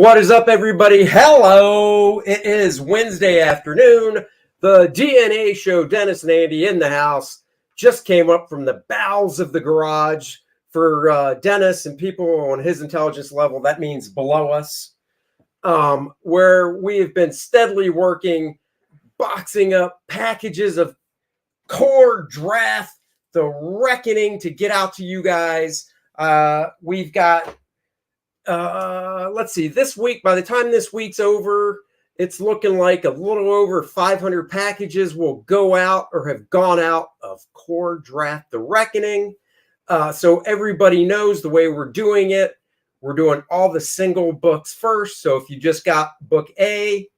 What is up, everybody? Hello! It is Wednesday afternoon. The DNA show, Dennis and Andy in the house, just came up from the bowels of the garage. For Dennis and people on his intelligence level, that means below us, where we have been steadily working, boxing up packages of core draft, the reckoning to get out to you guys. We've got let's see, this week, by the time this week's over, it's looking like a little over 500 packages will go out or have gone out of Core Draft the Reckoning. So everybody knows the way we're doing it. We're doing all the single books first. So if you just got book A,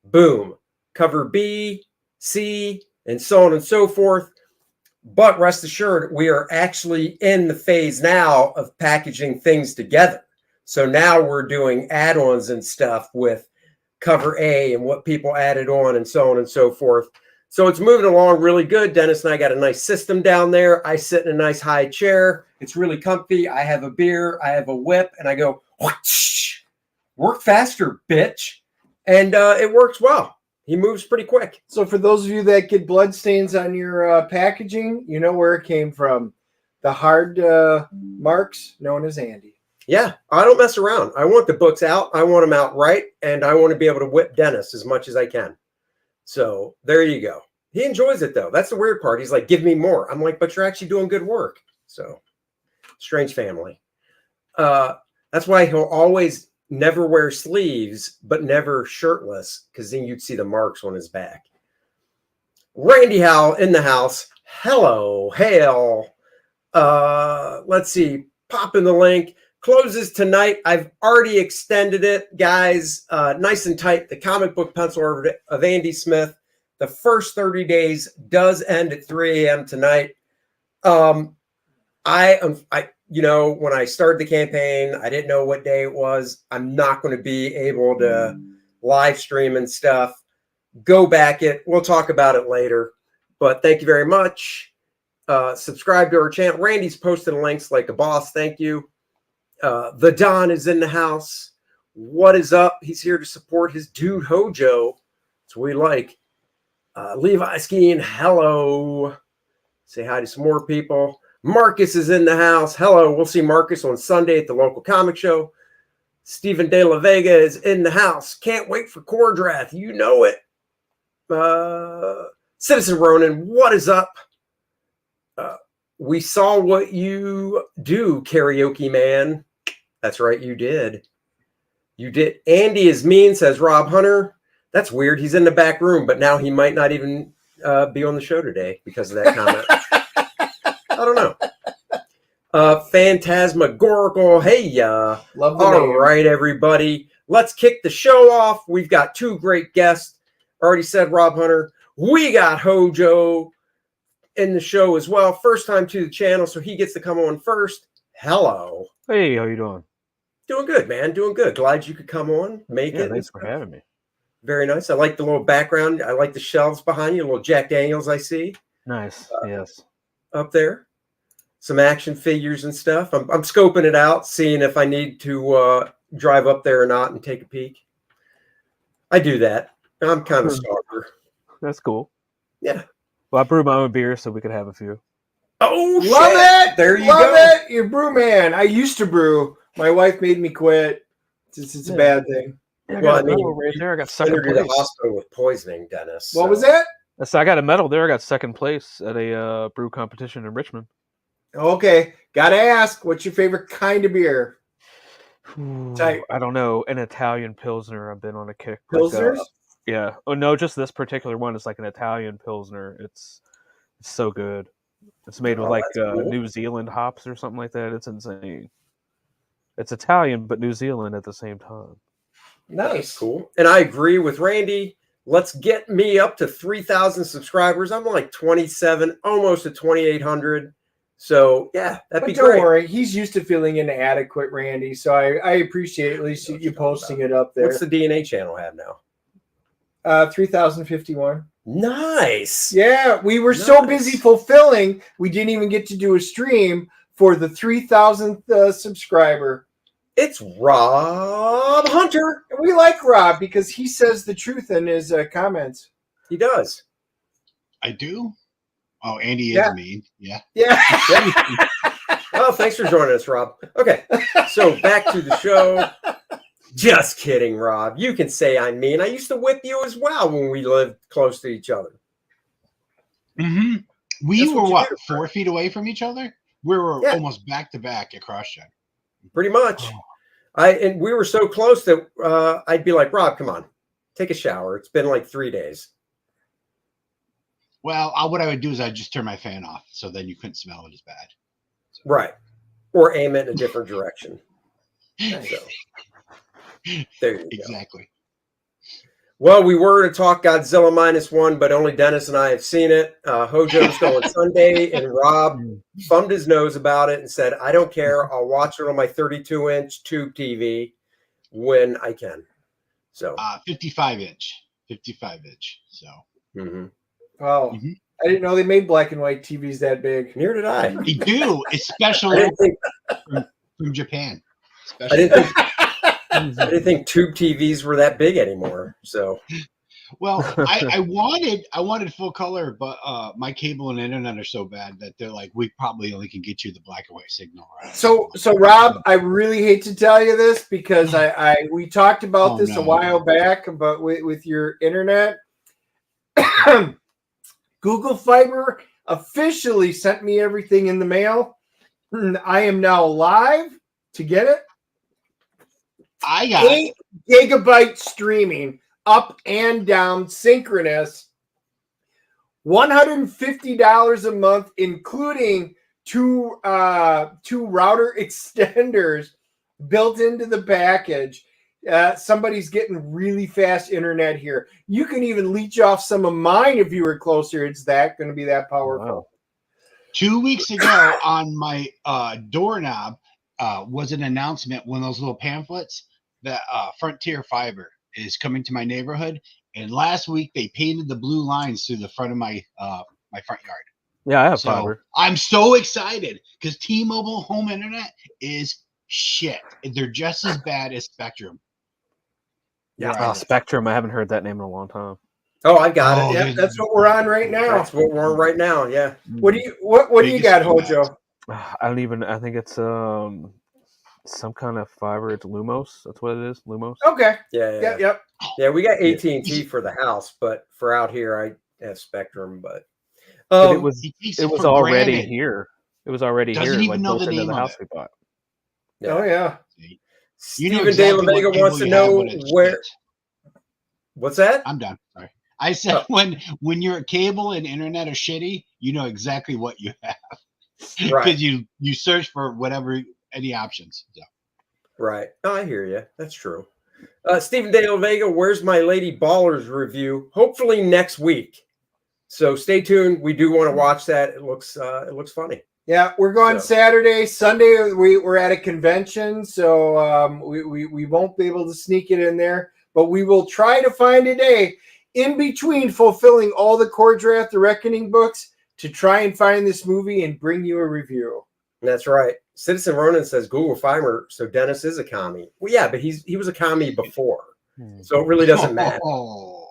boom, cover B, C, and so on and so forth. But rest assured, we are actually in the phase now of packaging things together. So now we're doing add-ons and stuff with cover A and what people added on and so on and so forth. So it's moving along really good. Dennis and I got a nice system down there. I sit in a nice high chair. It's really comfy. I have a beer. I have a whip. And I go, whoosh, work faster, bitch. And it works well. He moves pretty quick. So for those of you that get bloodstains on your packaging, you know where it came from. The hard marks known as Andy. Yeah, I don't mess around. I want the books out. I want them out right. And I want to be able to whip Dennis as much as I can. So there you go. He enjoys it, though. That's the weird part. He's like, give me more. I'm like, but you're actually doing good work. So strange family. That's why he'll always never wear sleeves, but never shirtless, because then you'd see the marks on his back. Randy Howell in the house. Hello, hail. Let's see. Pop in the link. Closes tonight. I've already extended it, guys. Nice and tight. The comic book pencil of Andy Smith. The first 30 days does end at 3 a.m. tonight. You know, when I started the campaign, I didn't know what day it was. I'm not going to be able to live stream and stuff. Go back it. We'll talk about it later. But thank you very much. Subscribe to our channel. Randy's posting links like a boss. Thank you. The Don is in the house. What is up? He's here to support his dude Hojo. That's what we like. Levi Skeen, hello. Say hi to some more people. Marcus is in the house. Hello. We'll see Marcus on Sunday at the local comic show. Stephen De La Vega is in the house. Can't wait for Core Draft. You know it. Citizen Ronan, what is up? We saw what you do, karaoke man. That's right, you did. You did. Andy is mean, says Rob Hunter. That's weird. He's in the back room, but now he might not even be on the show today because of that comment. I don't know. Phantasmagorical. Hey, Love the all name. right, everybody. Let's kick the show off. We've got two great guests. Already said Rob Hunter. We got Hojo in the show as well. First time to the channel, so he gets to come on first. Hello. Hey, how you doing? Doing good, man. Doing good. Glad you could come on. Make it. Thanks for having me. Very nice. I like the little background. I like the shelves behind you. A little Jack Daniels I see. Nice. Yes. Up there. Some action figures and stuff. I'm scoping it out, seeing if I need to drive up there or not and take a peek. I do that. I'm kind of a stalker. That's cool. Yeah. Well, I brewed my own beer so we could have a few. Oh, Love shit. it. There you Love go. it. You're brew man. I used to brew. My wife made me quit. It's a bad thing. Yeah, I Well, got I a mean, medal right there. I got second Entered to the place. hospital with poisoning, Dennis. What was that? So I got a medal there. I got second place at a brew competition in Richmond. Okay. Gotta ask, what's your favorite kind of beer? Ooh, Type. I don't know. An Italian Pilsner. I've been on a kick. Pilsners? Yeah. Oh, no, just this particular one. It's like an Italian Pilsner. It's so good. It's made with Oh, like that's cool. New Zealand hops or something like that. It's insane. It's Italian, but New Zealand at the same time. Nice. Cool. And I agree with Randy. Let's get me up to 3,000 subscribers. I'm like 27, almost at 2,800. So, yeah, that'd be But don't great. worry. He's used to feeling inadequate, Randy. So I appreciate at least you posting it up there. What's the DNA channel have now? 3,051. Nice. Yeah, we were so Nice. busy fulfilling, we didn't even get to do a stream for the 3,000th subscriber. It's Rob Hunter. And we like Rob because he says the truth in his comments. He does. I do. Oh, Andy is Yeah. mean. Yeah. Yeah. Oh, thanks for joining us, Rob. Okay, so back to the show. Just kidding, Rob. You can say I'm mean. I used to whip you as well when we lived close to each other. Mm-hmm. We That's were what you what, do. 4 feet away from each other? We were almost back to back at CrossCheck. Pretty much. And we were so close that I'd be like, Rob, come on, take a shower. It's been like 3 days. Well, what I would do is I'd just turn my fan off, so then you couldn't smell it as bad. Right. Or aim it in a different direction. So there you go. Exactly. Well, we were to talk Godzilla -1, but only Dennis and I have seen it. Hojo's going Sunday, and Rob thumbed his nose about it and said, I don't care. I'll watch it on my 32-inch tube TV when I can. So 55-inch. 55-inch. So. Wow. Mhm. I didn't know they made black and white TVs that big. neither did I. They do, I especially didn't think, from Japan. I Especially. didn't think tube TVs were that big anymore. So Well, I wanted full color, but my cable and internet are so bad that they're like, we probably only can get you the black and white signal. Right? So Rob, I really hate to tell you this because we talked about this a while back, but with your internet, Google Fiber officially sent me everything in the mail. I am now live to get it. I got 8 gigabyte streaming, up and down, synchronous. $150 a month, including two router extenders built into the package. Somebody's getting really fast internet here. You can even leech off some of mine if you were closer. It's going to be that powerful. Wow. 2 weeks ago on my doorknob was an announcement, one of those little pamphlets that Frontier Fiber is coming to my neighborhood. And last week they painted the blue lines through the front of my my front yard. Yeah, I have So fiber. I'm so excited because T-Mobile home internet is shit. They're just as bad as Spectrum. Yeah. Spectrum. I haven't heard that name in a long time. Oh, I got Oh, it. Yeah, that's what we're on right now. That's what we're on right now. Yeah. What do you got, Hojo? I don't even. I think it's some kind of fiber. It's Lumos. That's what it is. Lumos. Okay. Yeah. Yep. Yeah, we got AT&T for the house, but for out here, I have Spectrum. But But it was He takes it was for already granted. here. It was already Doesn't here, even like know built the into name the of house it. we bought. Oh yeah. You know Stephen exactly De La what Vega cable wants to you have know when it's where. shit. What's that? I'm done. Sorry. I said when your cable and internet are shitty, you know exactly what you have. Right. Because you search for whatever any options. So. Right. No, I hear you. That's true. Stephen De La Vega, where's my Lady Ballers review? Hopefully next week. So stay tuned. We do want to watch that. It looks funny. Yeah, we're going So. Saturday. Sunday we're at a convention, so we won't be able to sneak it in there. But we will try to find a day in between fulfilling all the Core Draft The Reckoning books to try and find this movie and bring you a review. That's right. Citizen Ronan says Google Fiber, so Dennis is a commie. Well, yeah, but he was a commie before, so it really doesn't matter.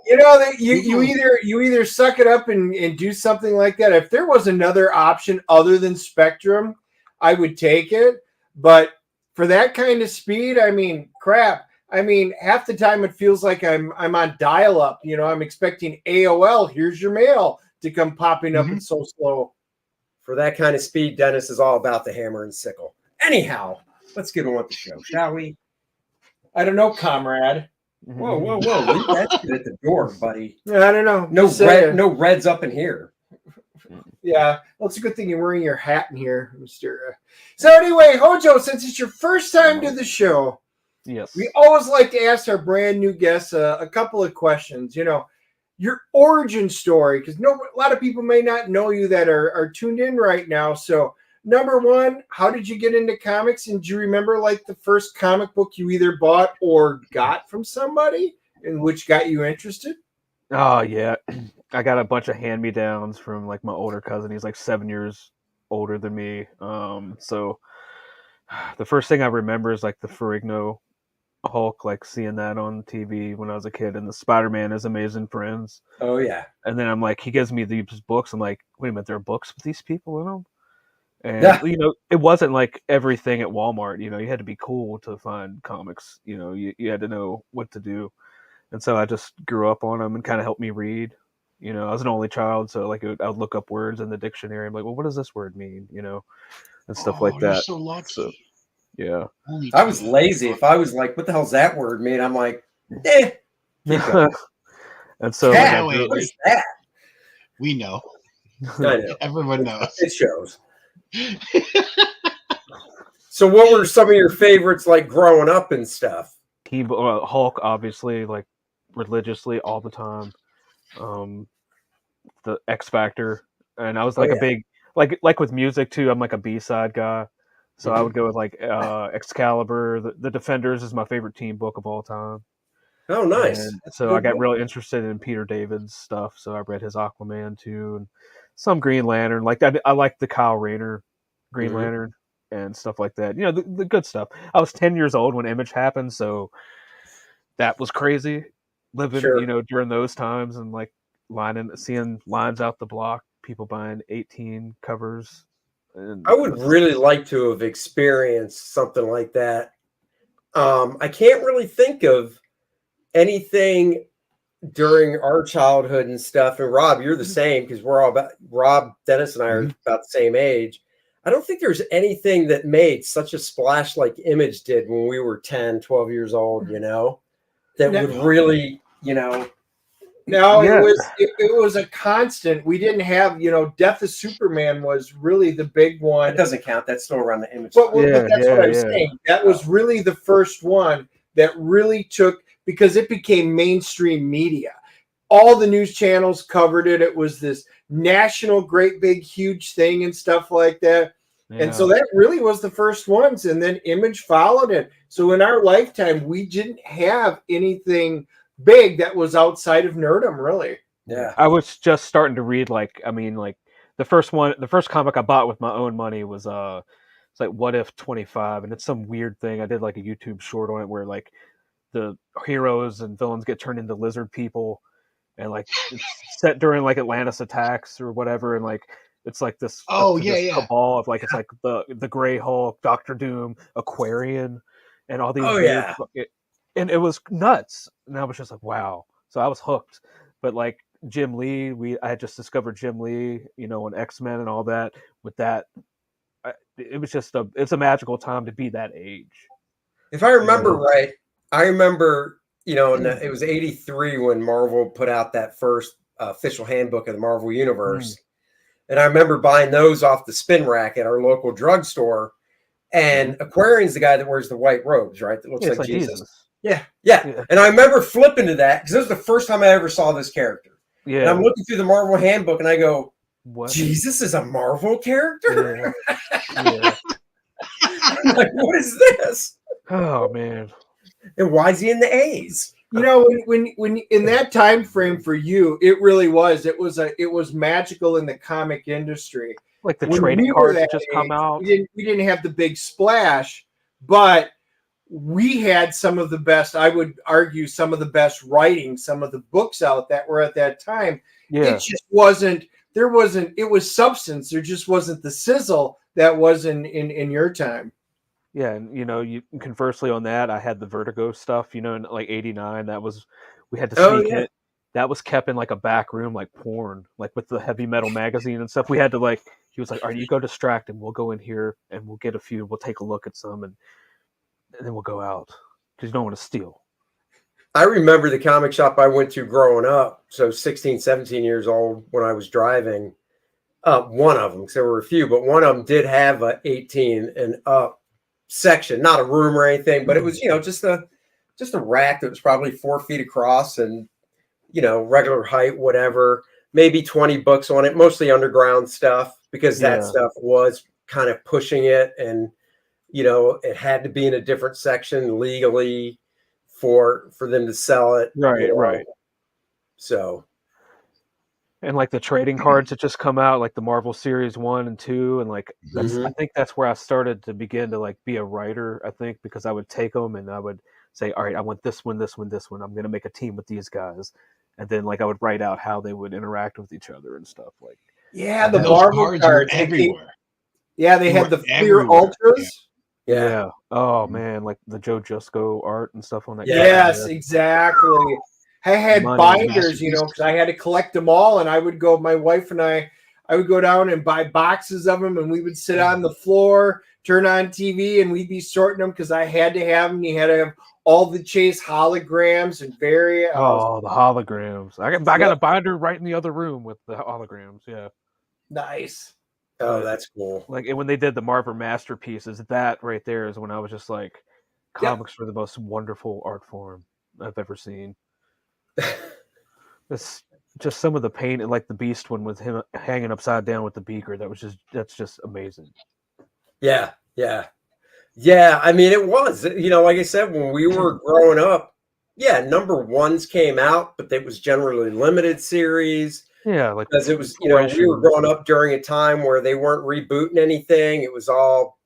You know that you either suck it up and do something like that. If there was another option other than Spectrum, I would take it. But for that kind of speed, I mean, crap. I mean, half the time it feels like I'm on dial-up. You know, I'm expecting AOL. Here's your mail to come popping up. It's so slow. For that kind of speed, Dennis is all about the hammer and sickle. Anyhow, let's get on with the show, shall we? I don't know, comrade. Whoa! Leave that shit at the door, buddy. I don't know. No reds up in here. Yeah, well, it's a good thing you're wearing your hat in here, Mister. So anyway, Hojo, since it's your first time to the show, Yes. we always like to ask our brand new guests a couple of questions. You know, your origin story, because a lot of people may not know you that are tuned in right now. So, number one, how did you get into comics? And do you remember like the first comic book you either bought or got from somebody, and which got you interested? Oh yeah, I got a bunch of hand-me-downs from like my older cousin. He's like 7 years older than me. So The first thing I remember is like the Ferrigno Hulk, like seeing that on TV when I was a kid, and the Spider-Man is Amazing Friends. Oh yeah. And then I'm like, he gives me these books. I'm like, wait a minute, there are books with these people in them? And Yeah. it wasn't like everything at Walmart. You had to be cool to find comics. You had to know what to do. And so I just grew up on them and kind of helped me read. I was an only child, so like I would look up words in the dictionary. I'm like, well, what does this word mean? And stuff like You're that. so lucky. So, yeah. Only I was child. lazy. If I was like, what the hell's that word mean? I'm like, keep going. And so Cat, like, I No, grew, what is that? We know. I know. Everyone knows. It shows. So what were some of your favorites like growing up and stuff? Hulk, obviously, like religiously all the time. The X Factor, and I was like Oh, a yeah. big like with music too. I'm like a B-side guy, so I would go with like Excalibur. The Defenders is my favorite team book of all time. Oh, nice. And That's a so I good got book. really interested in Peter David's stuff. So I read his Aquaman too, and some Green Lantern. Like I like the Kyle Rayner Green Mhm. Lantern and stuff like that. The good stuff. I was 10 years old when Image happened, so that was crazy living, Sure. during those times and like seeing lines out the block, people buying 18 covers. And I would really like to have experienced something like that. I can't really think of anything during our childhood and stuff. And Rob, you're the same because we're all about Rob, Dennis, and I are about the same age. I don't think there's anything that made such a splash like Image did when we were 10, 12 years old, that No, would really, no, Yeah. it was a constant. We didn't have, Death of Superman was really the big one. that doesn't count. That's still around the Image. But Yeah, that's what I'm yeah. saying. That was really the first one that really took, because it became mainstream media. All the news channels covered it. It was this national, great, big, huge thing and stuff like that. And so that really was the first ones. And then Image followed it. So in our lifetime, we didn't have anything big that was outside of nerdom, really. Yeah. I was just starting to read like the first comic I bought with my own money was it's like What If 25, and it's some weird thing. I did like a YouTube short on it where like the heroes and villains get turned into lizard people, and like it's set during like Atlantis attacks or whatever, and like it's like this this cabal of like it's like the Gray Hulk, Doctor Doom, Aquarian, and all these Oh, weird yeah. and it was nuts, and I was just like, wow. So I was hooked. But like Jim Lee, I had just discovered Jim Lee, on X-Men and all that. With that, it was just it's a magical time to be that age. If I remember right, I remember, it was 83 when Marvel put out that first official handbook of the Marvel Universe. And I remember buying those off the spin rack at our local drugstore. And Aquarian's the guy that wears the white robes, right? That looks like Jesus. Yeah. And I remember flipping to that because it was the first time I ever saw this character. Yeah. And I'm looking through the Marvel handbook and I go, what? Jesus is a Marvel character? Yeah. I'm like, what is this? Oh, man. And why is he in the A's? When in that time frame for you, it really was. It was magical in the comic industry. Like the trading cards that just come out. We didn't have the big splash, but we had some of the best, I would argue, some of the best writing, some of the books out that were at that time. Yeah. It just wasn't, it was substance. There just wasn't the sizzle that was in your time. Yeah, and you conversely on that, I had the Vertigo stuff, in like '89. We had to sneak it. That was kept in like a back room, like porn, like with the heavy metal magazine and stuff. We had to like, he was like, "All right, you go distract him. We'll go in here and we'll get a few. We'll take a look at some, and then we'll go out because you don't want to steal." I remember the comic shop I went to growing up. So 16, 17 years old when I was driving. One of them, because there were a few, but one of them did have a 18 and up section, not a room or anything, but it was, just a rack that was probably 4 feet across and, regular height, whatever, maybe 20 books on it, mostly underground stuff, because that stuff was kind of pushing it. And, it had to be in a different section legally for them to sell it. Right. So And like the trading cards that just come out, like the Marvel Series 1 and 2, and like that's I think that's where I started to begin to like be a writer, I think, because I would take them and I would say, all right, I want this one, this one, this one. I'm gonna make a team with these guys. And then like I would write out how they would interact with each other and stuff. Like Yeah, the those Marvel cards cards. were everywhere. Yeah, they They had were the clear everywhere. ultras. Yeah. Oh man, like the Joe Jusko art and stuff on that. Yes, exactly. I had Money. binders, you know, because I had to collect them all, and I would go. My wife and I would go down and buy boxes of them, and we would sit on the floor, turn on TV, and we'd be sorting them because I had to have them. You had to have all the Chase holograms and various. Oh, the holograms! I got a binder right in the other room with the holograms. Yeah, nice. Oh, that's cool. Like when they did the Marvel masterpieces, that right there is when I was just like, comics were the most wonderful art form I've ever seen. It's just some of the paint, and like the Beast one with him hanging upside down with the beaker. That's just amazing. Yeah. I mean, it was, like I said, when we were growing up, number ones came out, but it was generally limited series. Yeah, like because it was, we were growing up during a time where they weren't rebooting anything. It was all,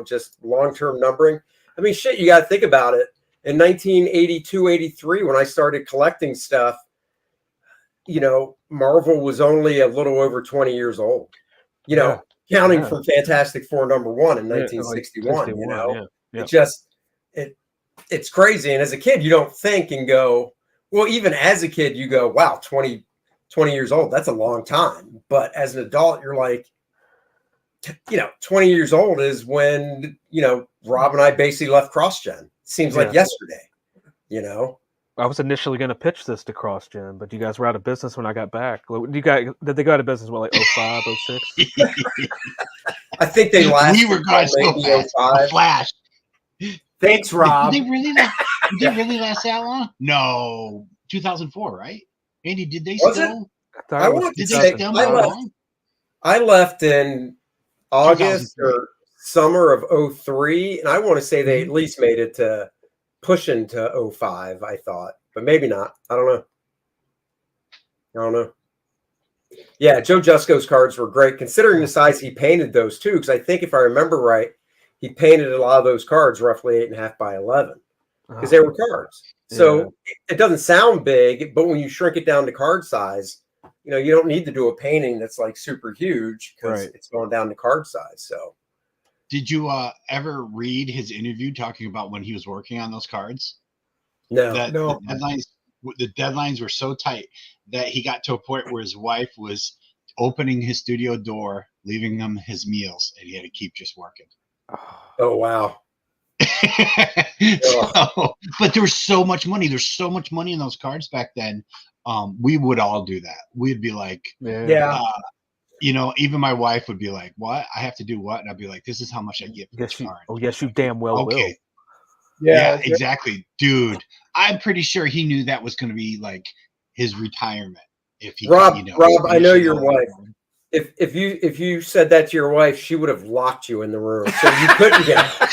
just long-term numbering. I mean, shit, you got to think about it. In 1982, 83, when I started collecting stuff, Marvel was only a little over 20 years old, counting from Fantastic Four #1 in 1961, it's crazy. And as a kid, you don't think and go, well, even as a kid, you go, wow, 20 years old, that's a long time. But as an adult, you're like, 20 years old is when, Rob and I basically left CrossGen. Seems like yesterday, I was initially going to pitch this to CrossGen, but you guys were out of business when I got back. Did they go out of business, like 05, 06? I think they lasted. We were going so fast. A flash. Thanks, Rob. Did they really last that long? No, 2004, right? Andy, did they still? I left in August or summer of 03, and I want to say they at least made it to pushing to 05, I thought, but maybe not. I don't know. Yeah, Joe Jusko's cards were great, considering the size he painted those too, because I think if I remember right, he painted a lot of those cards roughly 8.5 by 11 because they were cards. So it doesn't sound big, but when you shrink it down to card size, you don't need to do a painting that's like super huge because it's going down to card size. So, did you ever read his interview talking about when he was working on those cards? No. The deadlines were so tight that he got to a point where his wife was opening his studio door, leaving him his meals, and he had to keep just working. Oh, wow. But there was so much money. There's so much money in those cards back then. We would all do that. We'd be like, even my wife would be like, "What? I have to do what?" And I'd be like, "This is how much I get for this card." Oh, yes, you damn well will. Yeah, exactly, dude. I'm pretty sure he knew that was going to be like his retirement. If he, Rob, I know your wife. If you said that to your wife, she would have locked you in the room, so you couldn't get out.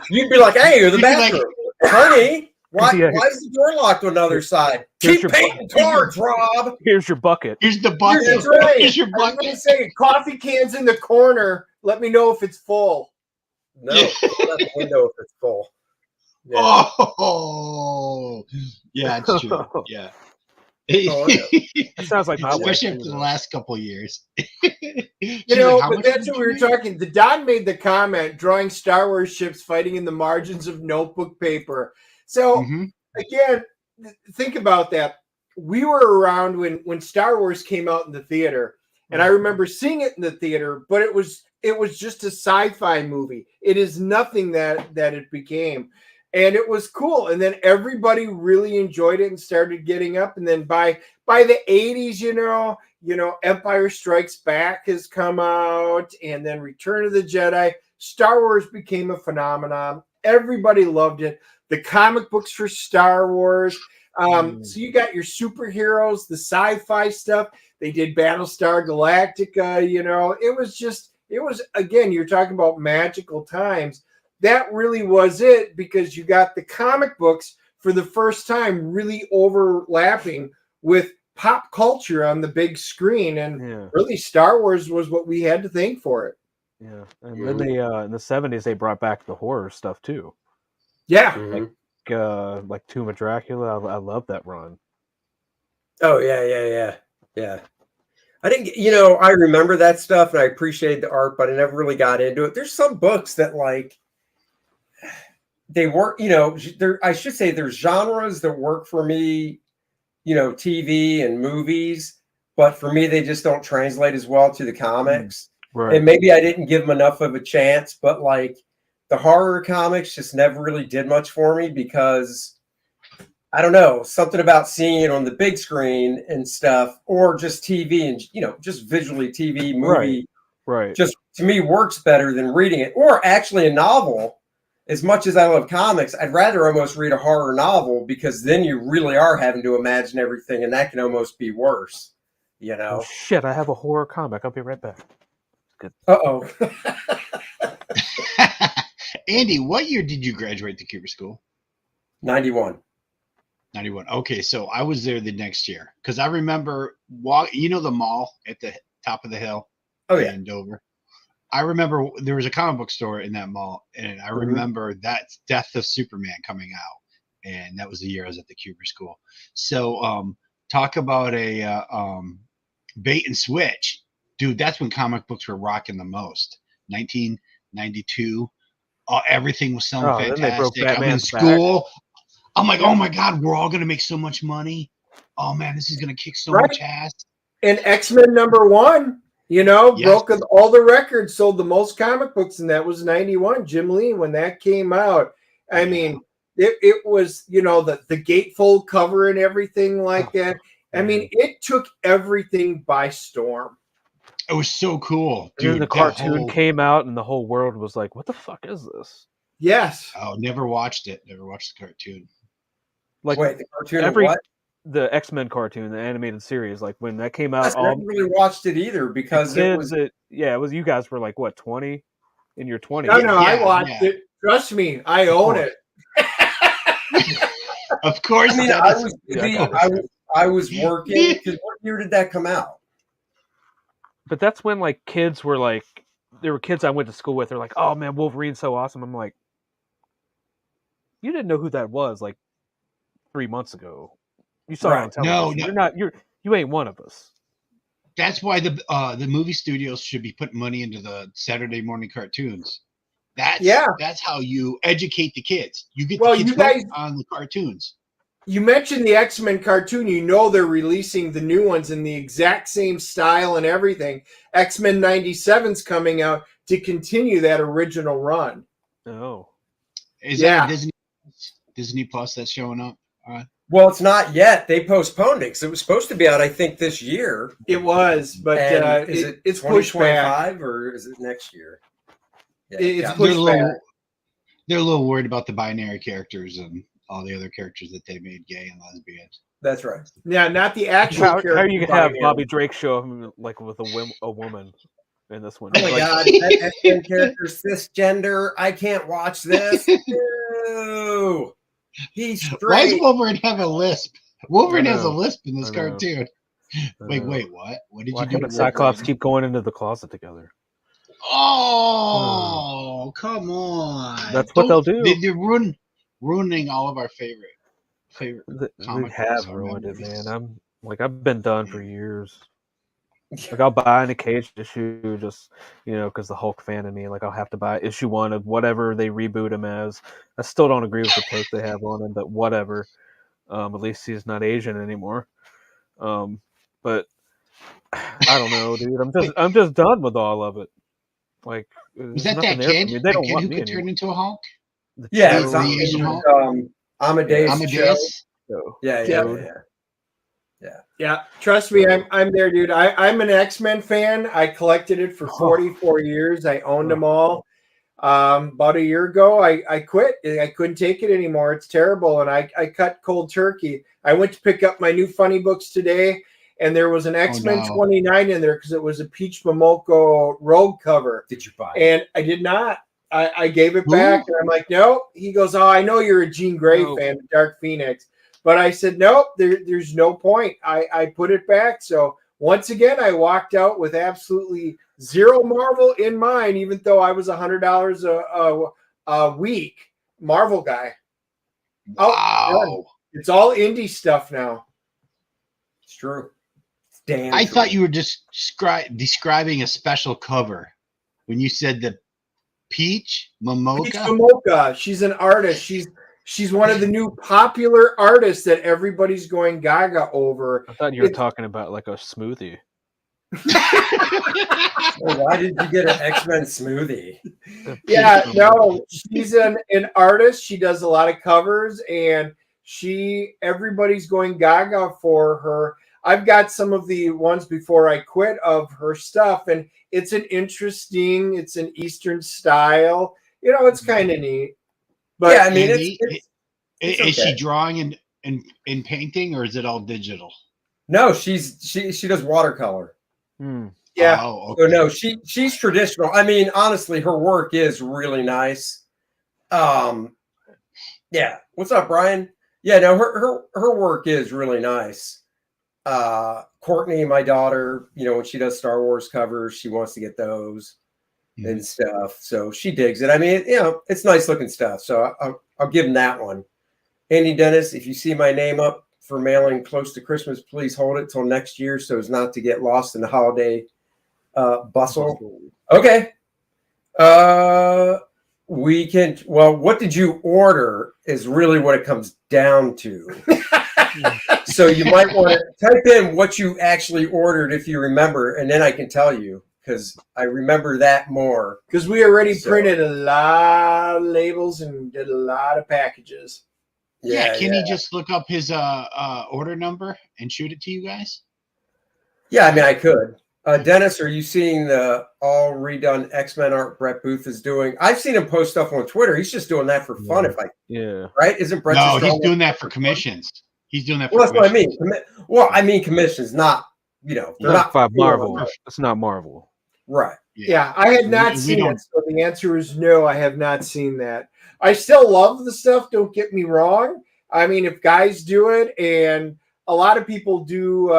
You'd be like, "Hey, you're the bathroom, honey. Why is the door locked on the other side? Keep painting cards, Rob. Here's your bucket. Here's the bucket. Here's your bucket. I'm going to say, coffee cans in the corner. Let me know if it's full." No, let the window if it's full. Yeah. Oh, yeah, it's true. Yeah. That sounds like my wife, especially after the last couple of years. But that's what we were talking. The Don made the comment, drawing Star Wars ships fighting in the margins of notebook paper. So again, think about that. We were around when Star Wars came out in the theater, and I remember seeing it in the theater, but it was just a sci-fi movie. It is nothing that it became. And it was cool. And then everybody really enjoyed it and started getting up. And then by the 80s, Empire Strikes Back has come out, and then Return of the Jedi. Star Wars became a phenomenon. Everybody loved it. The comic books for Star Wars. So you got your superheroes, the sci-fi stuff. They did Battlestar Galactica, it was, again, you're talking about magical times. That really was it, because you got the comic books for the first time really overlapping with pop culture on the big screen, and Yeah. really Star Wars was what we had to thank for it. Yeah. And then they in the 70s they brought back the horror stuff too. Yeah. Mhm. Like Tomb of Dracula. I love that run. Oh yeah. I didn't, I remember that stuff and I appreciate the art, but I never really got into it. There's some books that like they work, I should say there's genres that work for me, TV and movies, but for me they just don't translate as well to the comics. Right. And maybe I didn't give them enough of a chance, but like the horror comics just never really did much for me because I don't know, something about seeing it on the big screen and stuff, or just TV and, just visually TV movie, Right. just to me works better than reading it. Or actually a novel, as much as I love comics, I'd rather almost read a horror novel because then you really are having to imagine everything and that can almost be worse, Oh, shit, I have a horror comic. I'll be right back. Good. Uh-oh. Andy, what year did you graduate the Cooper School? 91. 91. Okay, so I was there the next year because I remember the mall at the top of the hill in Dover. I remember there was a comic book store in that mall, and I remember that Death of Superman coming out, and that was the year I was at the Cooper School. So talk about a bait and switch. Dude, that's when comic books were rocking the most. 1992. Everything was selling fantastic. Then they broke I'm in Batman's school. Back. I'm like, oh my God, we're all going to make so much money. Oh man, this is going to kick so much ass. And X-Men #1, broke all the records, sold the most comic books, and that was 91. Jim Lee, when that came out. I mean, it was, the gatefold cover and everything like that. I mean, it took everything by storm. It was so cool. Dude, and then the cartoon came out and the whole world was like, what the fuck is this? Yes. Oh, never watched it. Never watched the cartoon. Like, wait, the cartoon the X-Men cartoon, the animated series, like when that came out, I never really watched it either because it was you guys were like what, 20 in your 20s? No, I watched it. Trust me, I own it. Of course. I mean, I was working because what year did that come out? But that's when like kids were like, there were kids I went to school with. They're like, "Oh man, Wolverine's so awesome." I'm like, you didn't know who that was like 3 months ago. You saw it on television. No. You ain't one of us. That's why the movie studios should be putting money into the Saturday morning cartoons. That's how you educate the kids. You get the kids hooked on the cartoons. You mentioned the X-Men cartoon. They're releasing the new ones in the exact same style and everything. X-Men 97's coming out to continue that original run. Oh. Is that Disney Plus that's showing up? Well, it's not yet. They postponed it because it was supposed to be out, I think, this year. It was, but it's pushed back. Or is it next year? Yeah, it's pushed back. They're a little worried about the binary characters and all the other characters that they made gay and lesbian. That's right. Yeah, not the actual character. How you can have Bobby Drake show him like with a woman in this one? Oh my God, that X-Men character's cisgender. I can't watch this. No. He's straight. Why does Wolverine have a lisp? Wolverine has a lisp in this cartoon. Wait, what? What did you do? Him and Cyclops keep going into the closet together. Oh, come on! That's what they'll do. They're ruining all of our favorite They have ruined it, man. I've been done for years. Like I'll buy an occasion issue just, because the Hulk fan in me, like I'll have to buy issue 1 of whatever they reboot him as. I still don't agree with the take they have on him, but whatever. At least he's not Asian anymore. But I don't know, dude. I'm just done with all of it. Like, was that kid? They don't want who me could turn into a Hulk? Yeah, the Asian Hulk. Amadeus. Yeah. Trust me, I'm there, dude. I'm an X-Men fan. I collected it for 44 years. I owned them all. About a year ago, I quit. I couldn't take it anymore. It's terrible, and I cut cold turkey. I went to pick up my new funny books today, and there was an X-Men 29 in there because it was a Peach Momoko Rogue cover. Did you buy it? And I did not. I gave it back, and I'm like, no. He goes, oh, I know you're a Jean Grey fan, Dark Phoenix. But I said, nope, there's no point. I put it back. So once again, I walked out with absolutely zero Marvel in mind, even though I was $100 a week Marvel guy. Wow. It's all indie stuff now. It's true. It's damn I true. thought you were just describing a special cover when you said the Peach Momoka. Peach Momoka. She's an artist. She's one of the new popular artists that everybody's going gaga over. I thought you were talking about like a smoothie. Well, why did you get an X-Men smoothie? Yeah, no, she's an artist. She does a lot of covers, and everybody's going gaga for her. I've got some of the ones before I quit of her stuff, and it's an Eastern style. It's kind of neat. But yeah, I mean, it's is she drawing in painting, or is it all digital? No, she does watercolor. Yeah. Oh, okay. So no, she's traditional. I mean, honestly, her work is really nice. Yeah. What's up, Brian? Yeah, no, her work is really nice. Courtney, my daughter, when she does Star Wars covers, she wants to get those and stuff. So she digs it. I mean, it's nice looking stuff. So I'll give him that one. Andy Dennis, if you see my name up for mailing close to Christmas, please hold it till next year so as not to get lost in the holiday bustle. Okay. We can. Well, what did you order is really what it comes down to. So you might want to type in what you actually ordered if you remember, and then I can tell you because I remember that more. Because we already printed a lot of labels and did a lot of packages. Yeah, can he just look up his order number and shoot it to you guys? Yeah, I mean, I could. Dennis, are you seeing the all redone X-Men art Brett Booth is doing? I've seen him post stuff on Twitter. He's just doing that for fun. Right? Isn't Brett? No, he's doing that for commissions. He's doing that for that's commissions. what I mean. Well, I mean commissions, not they're not Marvel. It's not Marvel. Right. Yeah, I had not seen it. So the answer is no, I have not seen that. I still love the stuff. Don't get me wrong. I mean, if guys do it, and a lot of people do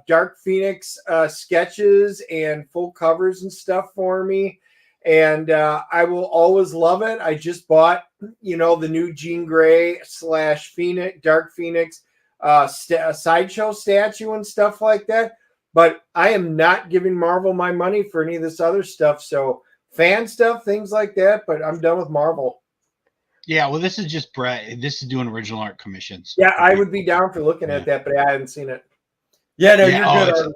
Dark Phoenix sketches and full covers and stuff for me, and I will always love it. I just bought, the new Jean Grey / Phoenix, Dark Phoenix sideshow statue and stuff like that. But I am not giving Marvel my money for any of this other stuff. So fan stuff, things like that. But I'm done with Marvel. Yeah, well, this is just Brett. This is doing original art commissions. Yeah, I would be down for looking at that, but I haven't seen it. Yeah, no, you're good.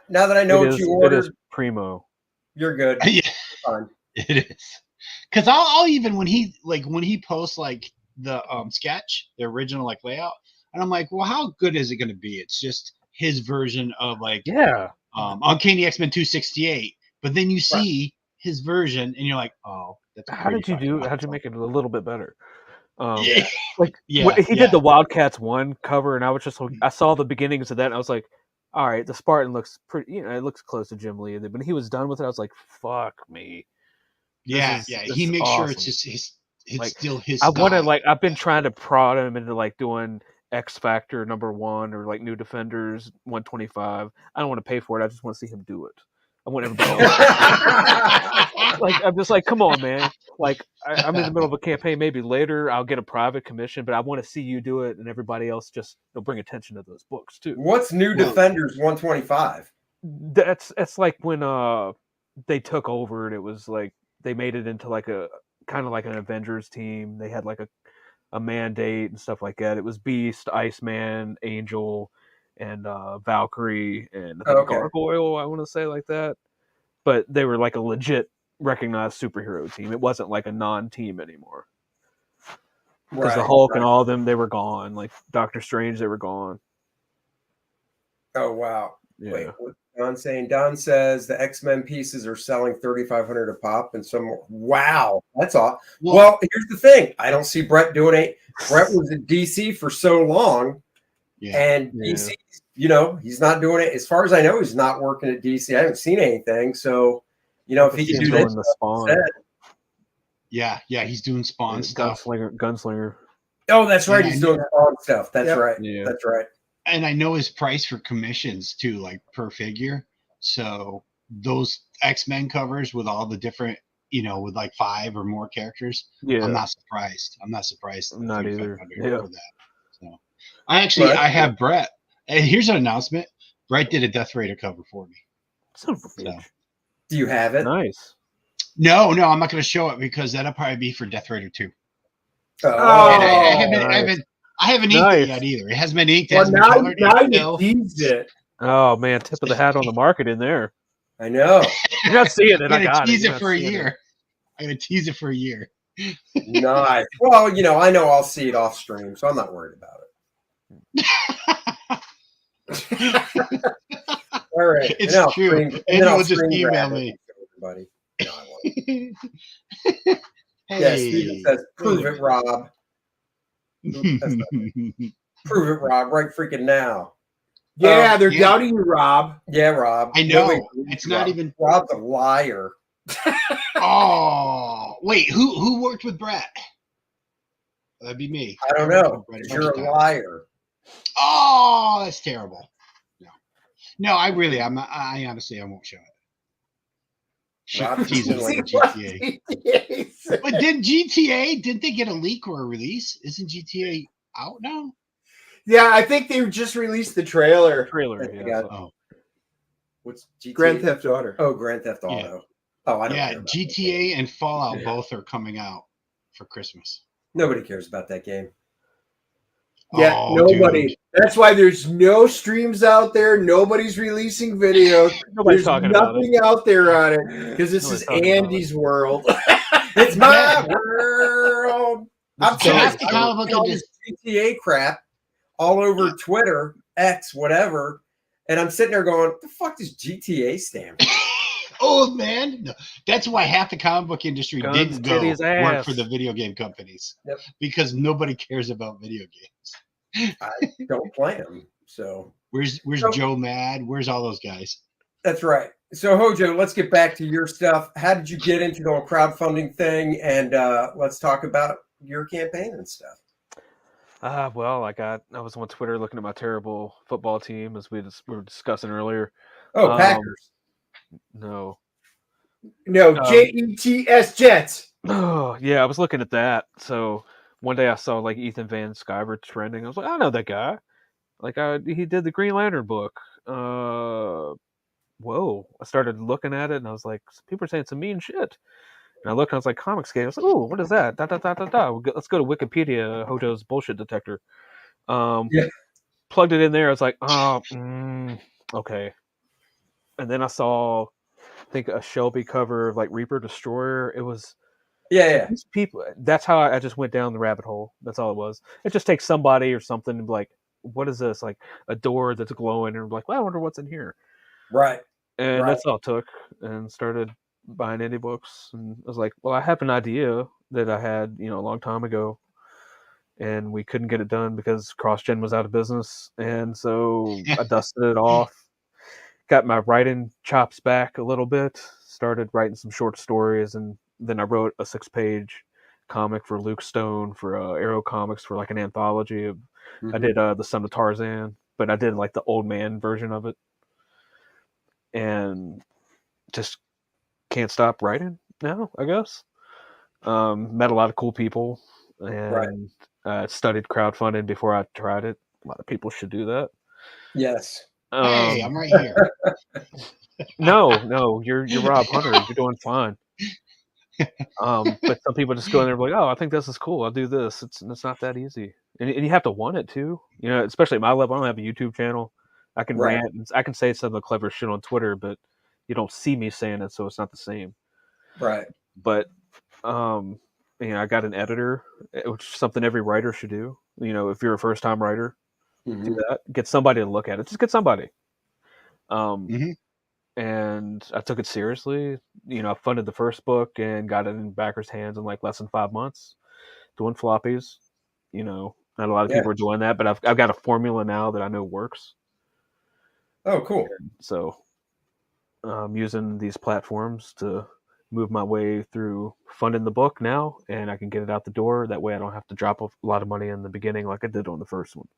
Now that I know what you ordered, it is primo. You're good. Yeah, fine. It is. Because I'll even when he posts like the sketch, the original layout, and I'm like, well, how good is it going to be? It's just his version of Uncanny X-Men 268, but then you see his version and you're like, oh, that's how'd you make it a little bit better? He did the Wildcats 1 cover, and I was just I saw the beginnings of that and I was like, all right, the Spartan looks pretty, it looks close to Jim Lee, but when he was done with it I was like, fuck me. This he makes awesome. sure it's just still his I style. want to I've been trying to prod him into doing X Factor #1 or New Defenders 125. I don't want to pay for it. I just want to see him do it. I want everybody else. I'm just come on, man. I'm in the middle of a campaign. Maybe later I'll get a private commission, but I want to see you do it, and everybody else just bring attention to those books too. What's New Defenders 125? It's when they took over, and it was they made it into a kind of like an Avengers team. They had a mandate and stuff like that. It was Beast, Iceman, Angel, and Valkyrie, and Gargoyle, I want to say that. But they were a legit recognized superhero team. It wasn't a non-team anymore. Because the Hulk and all of them, they were gone. Doctor Strange, they were gone. Oh, wow. Yeah. Wait, what's Don saying? Don says the X-Men pieces are selling $3,500 a pop, and some. Wow, that's all. Well, here's the thing: I don't see Brett doing it. Brett was at DC for so long, and DC, he's not doing it. As far as I know, he's not working at DC. I haven't seen anything. So, if he can do this, Spawn. Yeah, he's doing Spawn stuff. Gunslinger. Oh, that's right. And He's doing Spawn stuff. That's Yep. right. Yeah. That's right. And I know his price for commissions too, like per figure. So those X-Men covers with all the different, with like 5 or more characters, Yeah. I'm not surprised. I'm not surprised. I'm not either. 3,500 Yeah. for that. So I have Brett. And here's an announcement. Brett did a Death Raider cover for me. Son of a So bitch. Do you have it? Nice. no, I'm not going to show it because that'll probably be for Death Raider 2. Oh, And nice. I haven't inked it yet either. It hasn't been inked. It Well, hasn't been now, colored. now It's you still- teased it. Oh man, tip of the hat on the market in there. I know. You're not seeing it. I'm I going got to tease You're it not for a seeing year. I'm going to tease it for a year. Nice. Well, I know I'll see it off stream, so I'm not worried about it. All right. It's And I'll true. screen- and Andy then I'll will just screen email grab it me. and show everybody. No, I won't. Hey. Yeah, Steven says, prove it, Rob. Prove it, Rob, right freaking now. Yeah, they're yeah. doubting you, Rob. Yeah, Rob. I know. Nobody believes It's not Rob. even- Rob's a liar. Oh, wait. Who worked with Brett? That'd be me. I don't worked know. with Brett a bunch You're of a times. liar. Oh, that's terrible. No, I honestly, I won't show it. Rob Tease it like a GTA. But didn't they get a leak or a release? Isn't GTA out now? Yeah, I think they just released the trailer. Trailer. They Yeah. got- Oh, What's GTA? Grand Theft Auto. Oh, Grand Theft Auto. Oh, I don't care yeah. about GTA and Fallout both are coming out for Christmas. Nobody cares about that game. Yeah, Oh, nobody. dude. That's why there's no streams out there. Nobody's releasing videos. Nobody's There's talking about it. nothing out there on it because this Nobody's is talking about Andy's world. It's my world. I'm So telling half the you, comic I book see all this GTA crap all over Twitter, X, whatever, and I'm sitting there going, "What the fuck does GTA stand for?" Oh man, no. That's why half the comic book industry Guns, didn't go titties, work ass. for the video game companies. Yep. Because nobody cares about video games. I don't play them, so Where's So- Joe Mad? Where's all those guys? that's right. So Hojo, let's get back to your stuff. How did you get into the whole crowdfunding thing? And let's talk about your campaign and stuff. Well, I was on Twitter looking at my terrible football team as we were discussing earlier. Oh, Packers. No. No, Jets, Jets. Oh, yeah, I was looking at that. So one day I saw like Ethan Van Sciver trending. I was like, I know that guy. Like he did the Green Lantern book. Whoa. I started looking at it and I was like, people are saying some mean shit. And I looked and I was like, Comicsgate. I was like, oh, what is that? Let's go to Wikipedia, Hojo's bullshit detector. Yeah. Plugged it in there. I was like, okay. And then I saw, I think, a Shelby cover of like Reaper Destroyer. It was Yeah. these people. That's how I just went down the rabbit hole. That's all it was. It just takes somebody or something to be like, what is this? Like a door that's glowing, and I'm like, well, I wonder what's in here. Right. And Right. that's all it took. And started buying indie books. And I was like, well, I have an idea that I had, a long time ago. And we couldn't get it done because CrossGen was out of business. And so I dusted it off. Got my writing chops back a little bit. Started writing some short stories. And then I wrote a 6-page comic for Luke Stone for Arrow Comics for like an anthology of I did the Son of Tarzan, but I did like the old man version of it, and just can't stop writing now. I guess met a lot of cool people, and studied crowdfunding before I tried it. A lot of people should do that. Yes. Hey, I'm right here. No, you're Rob Hunter. You're doing fine. But some people just go in there and be like, oh, I think this is cool. I'll do this. It's not that easy. And you have to want it too. Especially at my level, I don't have a YouTube channel. I can rant and I can say some of the clever shit on Twitter, but you don't see me saying it, so it's not the same. Right. But I got an editor, which is something every writer should do. If you're a first time writer, do that. Get somebody to look at it. Just get somebody. And I took it seriously. I funded the first book and got it in backers' hands in like less than 5 months, doing floppies. Not a lot of people are doing that, but I've got a formula now that I know works. Oh, cool. So I'm using these platforms to move my way through funding the book now, and I can get it out the door. That way I don't have to drop a lot of money in the beginning like I did on the first one,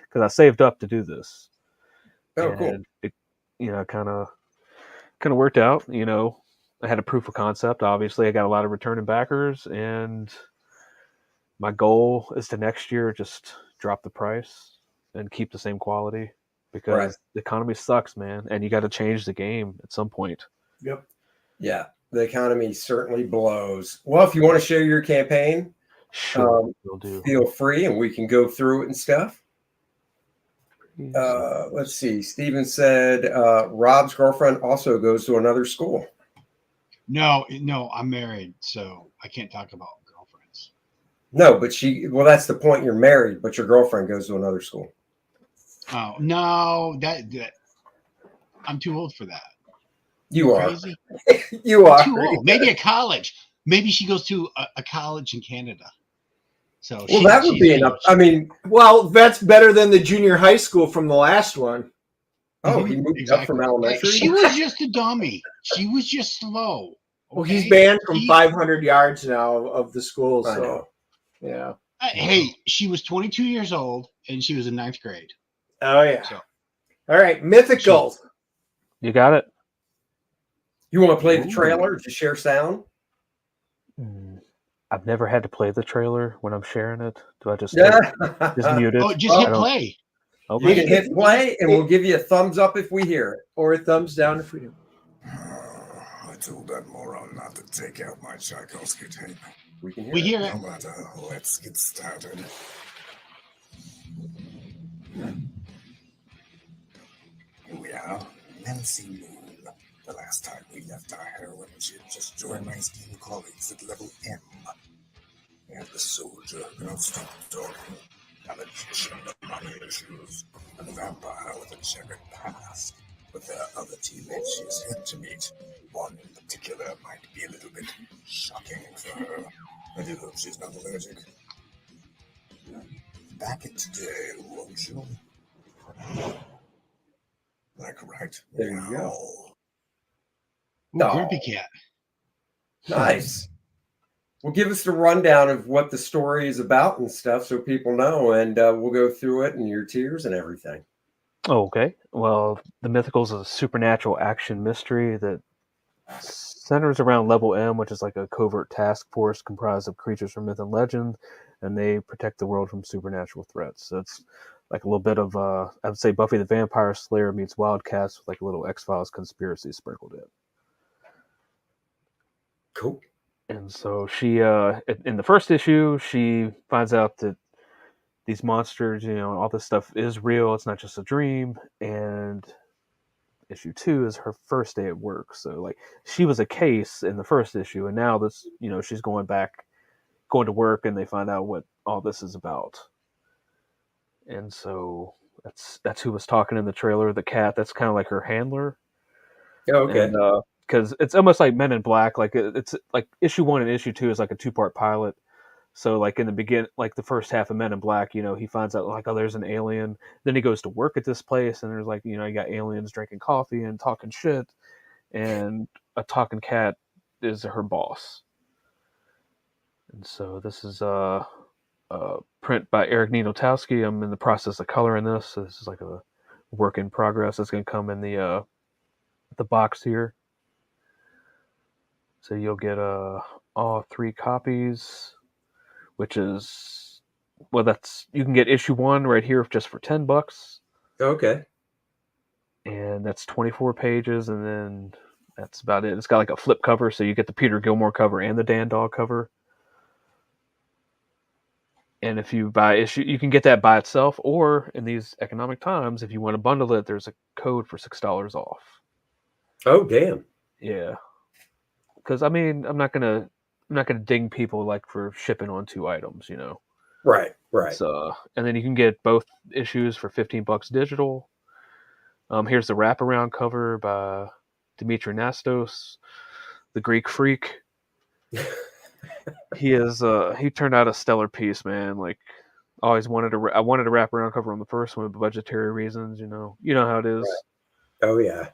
because I saved up to do this. Oh, cool. And it, kind of worked out. I had a proof of concept. Obviously, I got a lot of returning backers, and my goal is to next year just drop the price and keep the same quality, because the economy sucks, man, and you got to change the game at some point. Yep. Yeah, the economy certainly blows. Well, if you want to share your campaign, Sure, will do. feel free, and we can go through it and stuff. Let's see. Steven said Rob's girlfriend also goes to another school. No, I'm married, so I can't talk about girlfriends. No, but that's the point. You're married, but your girlfriend goes to another school. Oh, no, that I'm too old for that. You are. Crazy? You are. Too old. Maybe a college. Maybe she goes to a college in Canada. So that would be enough. I mean, well, that's better than the junior high school from the last one. Oh, he moved up from elementary. She was just a dummy. She was just slow. Well, he's banned from 500 yards now of the school. I So, know. yeah. Hey, she was 22 years old, and she was in 9th grade. Oh, yeah. So, all right. Mythicals. You got it. You want to play the trailer to share sound? I've never had to play the trailer when I'm sharing it. Do I just just mute it? Oh, just hit play. Okay. You can hit play, and we'll give you a thumbs up if we hear it, or a thumbs down if we do. I told that moron not to take out my Tchaikovsky tape. We can hear We it. hear it. No matter. Let's get started. Here we are. Nancy Moon. The last time we left our heroine, she had just joined my esteemed colleagues at level M. And the soldier who cannot stop talking, a magician with money issues, and a vampire with a checkered past. But there are other teammates she has yet to meet. One in particular might be a little bit shocking for her. I do hope she's not allergic. Back it today, won't you? Like right There now. you go. Ooh, Grumpy Cat. Nice. Well, give us the rundown of what the story is about and stuff so people know, and we'll go through it and your tears and everything. Okay. Well, The Mythicals is a supernatural action mystery that centers around Level M, which is like a covert task force comprised of creatures from myth and legend, and they protect the world from supernatural threats. So it's like a little bit of, I would say, Buffy the Vampire Slayer meets Wildcats with like a little X-Files conspiracy sprinkled in. Cool. And so she, in the first issue, she finds out that these monsters, all this stuff is real. It's not just a dream. And issue 2 is her first day at work. So like she was a case in the first issue, and now this, she's going to work, and they find out what all this is about. And so that's who was talking in the trailer. The cat, that's kind of like her handler. Okay. And, because it's almost like Men in Black. Like it's like issue 1 and issue 2 is like a 2-part pilot. So like in the beginning, like the first half of Men in Black, he finds out like, oh, there's an alien. Then he goes to work at this place, and there's like, you got aliens drinking coffee and talking shit, and a talking cat is her boss. And so this is a print by Eric Ninotowski. I'm in the process of coloring this, so this is like a work in progress. It's going to come in the box here. So you'll get all 3 copies, which is, you can get issue 1 right here just for $10. Okay. And that's 24 pages, and then that's about it. It's got like a flip cover, so you get the Peter Gilmore cover and the Dan Dog cover. And if you buy issue, you can get that by itself, or in these economic times, if you want to bundle it, there's a code for $6 off. Oh, damn. Yeah. Because I'm not gonna ding people like for shipping on 2 items, Right. So, and then you can get both issues for $15 digital. Here's the wraparound cover by Dimitri Nastos, the Greek freak. He turned out a stellar piece, man. Like, I wanted a wraparound cover on the first one, but budgetary reasons, you know how it is. Right. Oh yeah.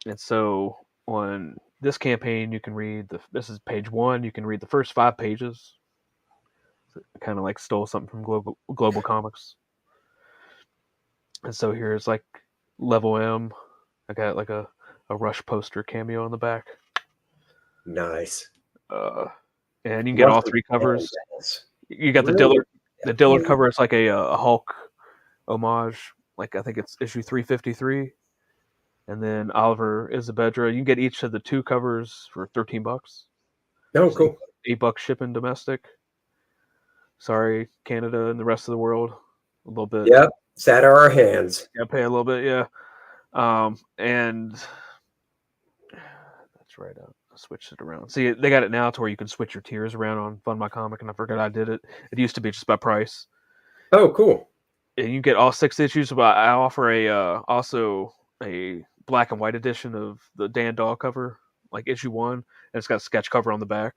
And so on this campaign, you can read this is page 1. You can read the first 5 pages. I kind of like stole something from Global Comics. And so here's like level M. I got like a Rush poster cameo on the back. Nice. And you can get all 3 covers. You got the Dillard cover. It's like a Hulk homage. Like I think it's issue 353. And then Oliver Isabedra. You can get each of the 2 covers for $13. Oh, cool. $8 shipping domestic. Sorry, Canada and the rest of the world. A little bit. Yep. It's out of our hands. Yeah, pay a little bit, yeah. And that's right. I switched it around. See, they got it now to where you can switch your tiers around on Fund My Comic, and I forgot I did it. It used to be just by price. Oh, cool. And you get all 6 issues, but I offer also a black and white edition of the Dan Dahl cover, like issue 1, and it's got a sketch cover on the back.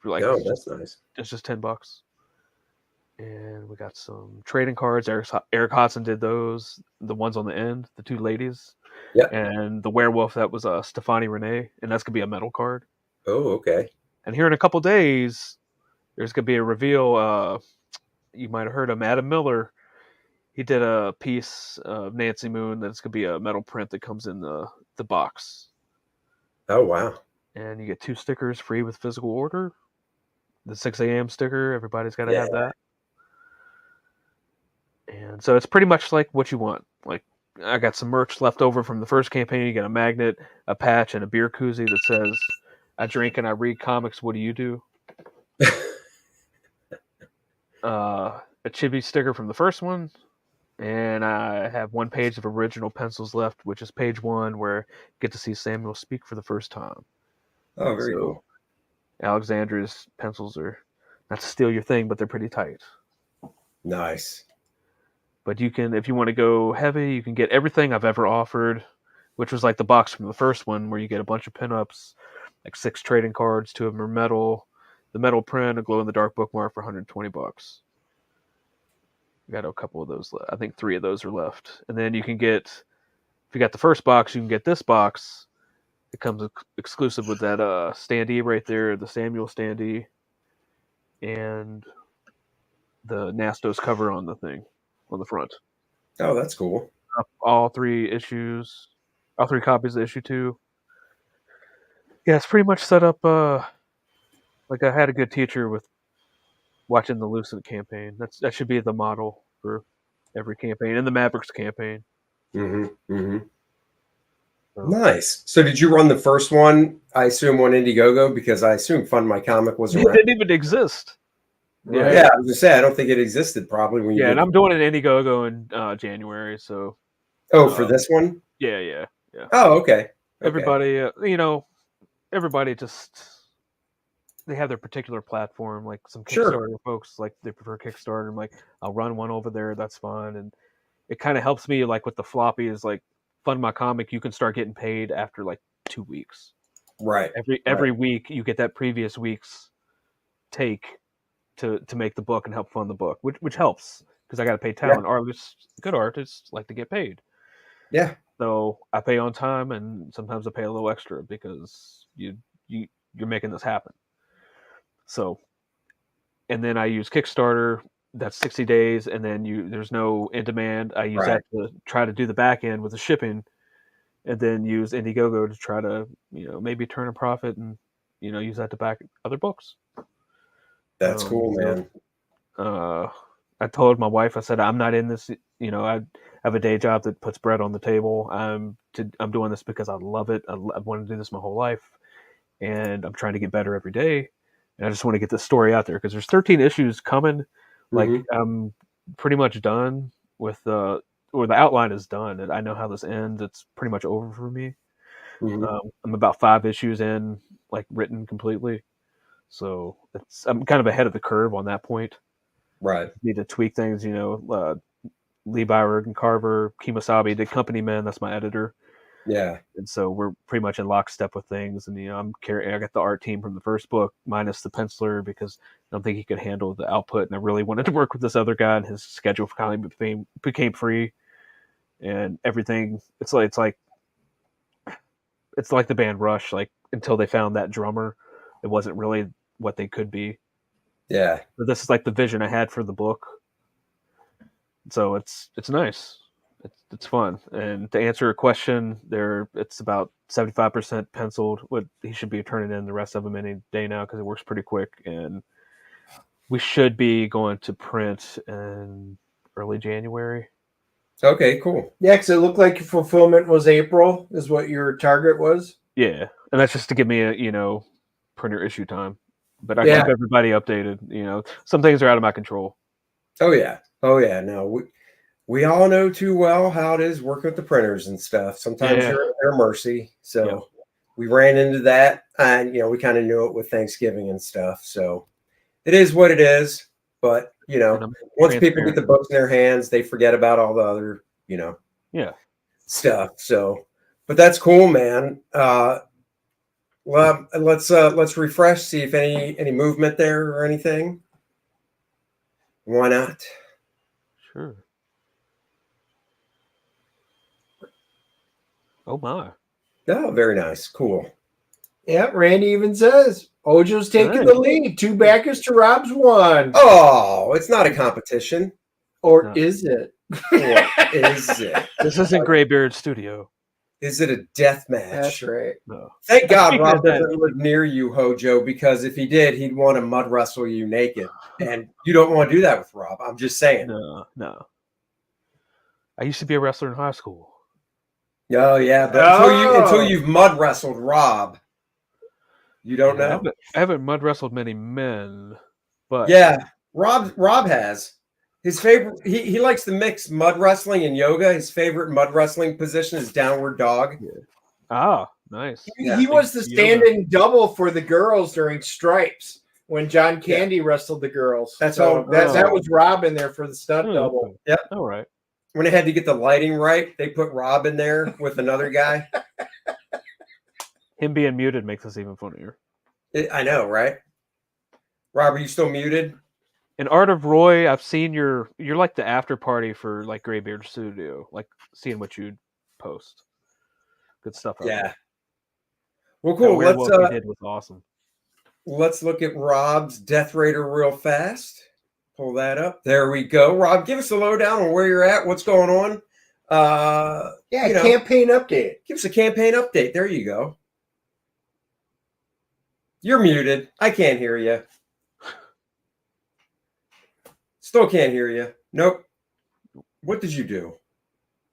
For like, oh, that's nice. It's just $10. And we got some trading cards. Eric Hodson did those. The ones on the end, the 2 ladies. Yeah. And the werewolf, that was Stefani Renee, and that's gonna be a metal card. Oh, okay. And here in a couple days, there's gonna be a reveal. You might have heard of Adam Miller. He did a piece of Nancy Moon that's gonna be a metal print that comes in the box. Oh, wow. And you get 2 stickers free with physical order. The 6 a.m. sticker, everybody's got to have that. And so it's pretty much like what you want. Like, I got some merch left over from the first campaign. You get a magnet, a patch, and a beer koozie that says, I drink and I read comics, what do you do? A chibi sticker from the first one. And I have 1 page of original pencils left, which is page 1, where you get to see Samuel speak for the first time. Oh, very cool. Alexandra's pencils are, not to steal your thing, but they're pretty tight. Nice. But you can, if you want to go heavy, you can get everything I've ever offered, which was like the box from the first one, where you get a bunch of pinups, like 6 trading cards, 2 of them are metal, the metal print, a glow-in-the-dark bookmark for $120. Got a couple of those left. I think 3 of those are left. And then you can get, if you got the first box, you can get this box. It comes exclusive with that standee right there, the Samuel standee, and the Nastos cover on the thing, on the front. Oh, that's cool. All 3 issues, all 3 copies of issue 2. Yeah, it's pretty much set up like I had a good teacher with watching the Lucent campaign. That should be the model for every campaign, and the Mavericks campaign. Mm-hmm. Mm-hmm. Nice. So did you run the first one, I assume, on Indiegogo? Because I assume Fund My Comic was around. It didn't even exist. Right. Yeah, I was going to say, I don't think it existed probably when you did. And I'm doing an Indiegogo in January, so. Oh, for this one? Yeah. Oh, okay. Everybody, everybody just, they have their particular platform. Like some Kickstarter folks, like they prefer Kickstarter. I'm like, I'll run one over there. That's fine. And it kind of helps me, like with the floppy, is like, Fund My Comic, you can start getting paid after like 2 weeks. Right. Every week you get that previous week's take to make the book and help fund the book, which helps because I got to pay talent. Artists, good artists like to get paid. Yeah. So I pay on time, and sometimes I pay a little extra because you're making this happen. So, and then I use Kickstarter. That's 60 days, and then there's no in demand. I use that to try to do the back end with the shipping, and then use Indiegogo to try to, maybe turn a profit and, use that to back other books. That's cool, man. I told my wife, I said, I'm not in this, I have a day job that puts bread on the table. I'm doing this because I love it. I've wanted to do this my whole life, and I'm trying to get better every day. And I just want to get this story out there because there's 13 issues coming. Like I'm pretty much done with or the outline is done, and I know how this ends. It's pretty much over for me. I'm about 5 issues in, like written completely, so I'm kind of ahead of the curve on that point. Right. Need to tweak things, Lee Byron and Carver, Kemosabe did Company Men. That's my editor. Yeah. And so we're pretty much in lockstep with things. And, I got the art team from the first book minus the penciler because I don't think he could handle the output. And I really wanted to work with this other guy, and his schedule finally became free and everything. It's like it's like the band Rush. Like until they found that drummer, it wasn't really what they could be. Yeah. But this is like the vision I had for the book. So it's nice. It's fun. And to answer a question, it's about 75% penciled. What he should be turning in the rest of them any day now because it works pretty quick. And we should be going to print in early January. Okay, cool. Yeah, because it looked like your fulfillment was April, is what your target was. Yeah, and that's just to give me a printer issue time. But I keep everybody updated. Some things are out of my control. Oh yeah. No, we all know too well how it is working with the printers and stuff. Sometimes you're at their mercy. So we ran into that, and we kind of knew it with Thanksgiving and stuff. So it is what it is. But once people get the books in their hands, they forget about all the other stuff. So, but that's cool, man. Well, let's refresh, see if any movement there or anything. Why not? Sure. Oh my. Oh, very nice. Cool. Yeah, Randy even says Ojo's taking the lead. 2 backers to Rob's 1. Oh, it's not a competition. Or is it? Or is it? This isn't Graybeard Studio. Is it a death match? That's right. No. Thank God Rob doesn't live near you, Hojo, because if he did, he'd want to mud wrestle you naked. And you don't want to do that with Rob. I'm just saying. No. I used to be a wrestler in high school. Oh yeah, but until you've mud wrestled Rob, you don't know. I haven't mud wrestled many men, but yeah, Rob has his favorite. He likes to mix mud wrestling and yoga. His favorite mud wrestling position is downward dog. Yeah. Ah, nice. He was the stand-in double for the girls during Stripes when John Candy wrestled the girls. That's so that was Rob in there for the stunt double. Yep. All right. When they had to get the lighting right, they put Rob in there with another guy. Him being muted makes this even funnier. I know, right? Rob, are you still muted? In Art of Roy, I've seen you're like the after party for like Graybeard Studio, like seeing what you post. Good stuff. Yeah. Well, cool. What he did was awesome. Let's look at Rob's death rater real fast. Pull that up. There we go. Rob, give us a lowdown on where you're at. What's going on? Campaign update. Give us a campaign update. There you go. You're muted. I can't hear you. Still can't hear you. Nope. What did you do?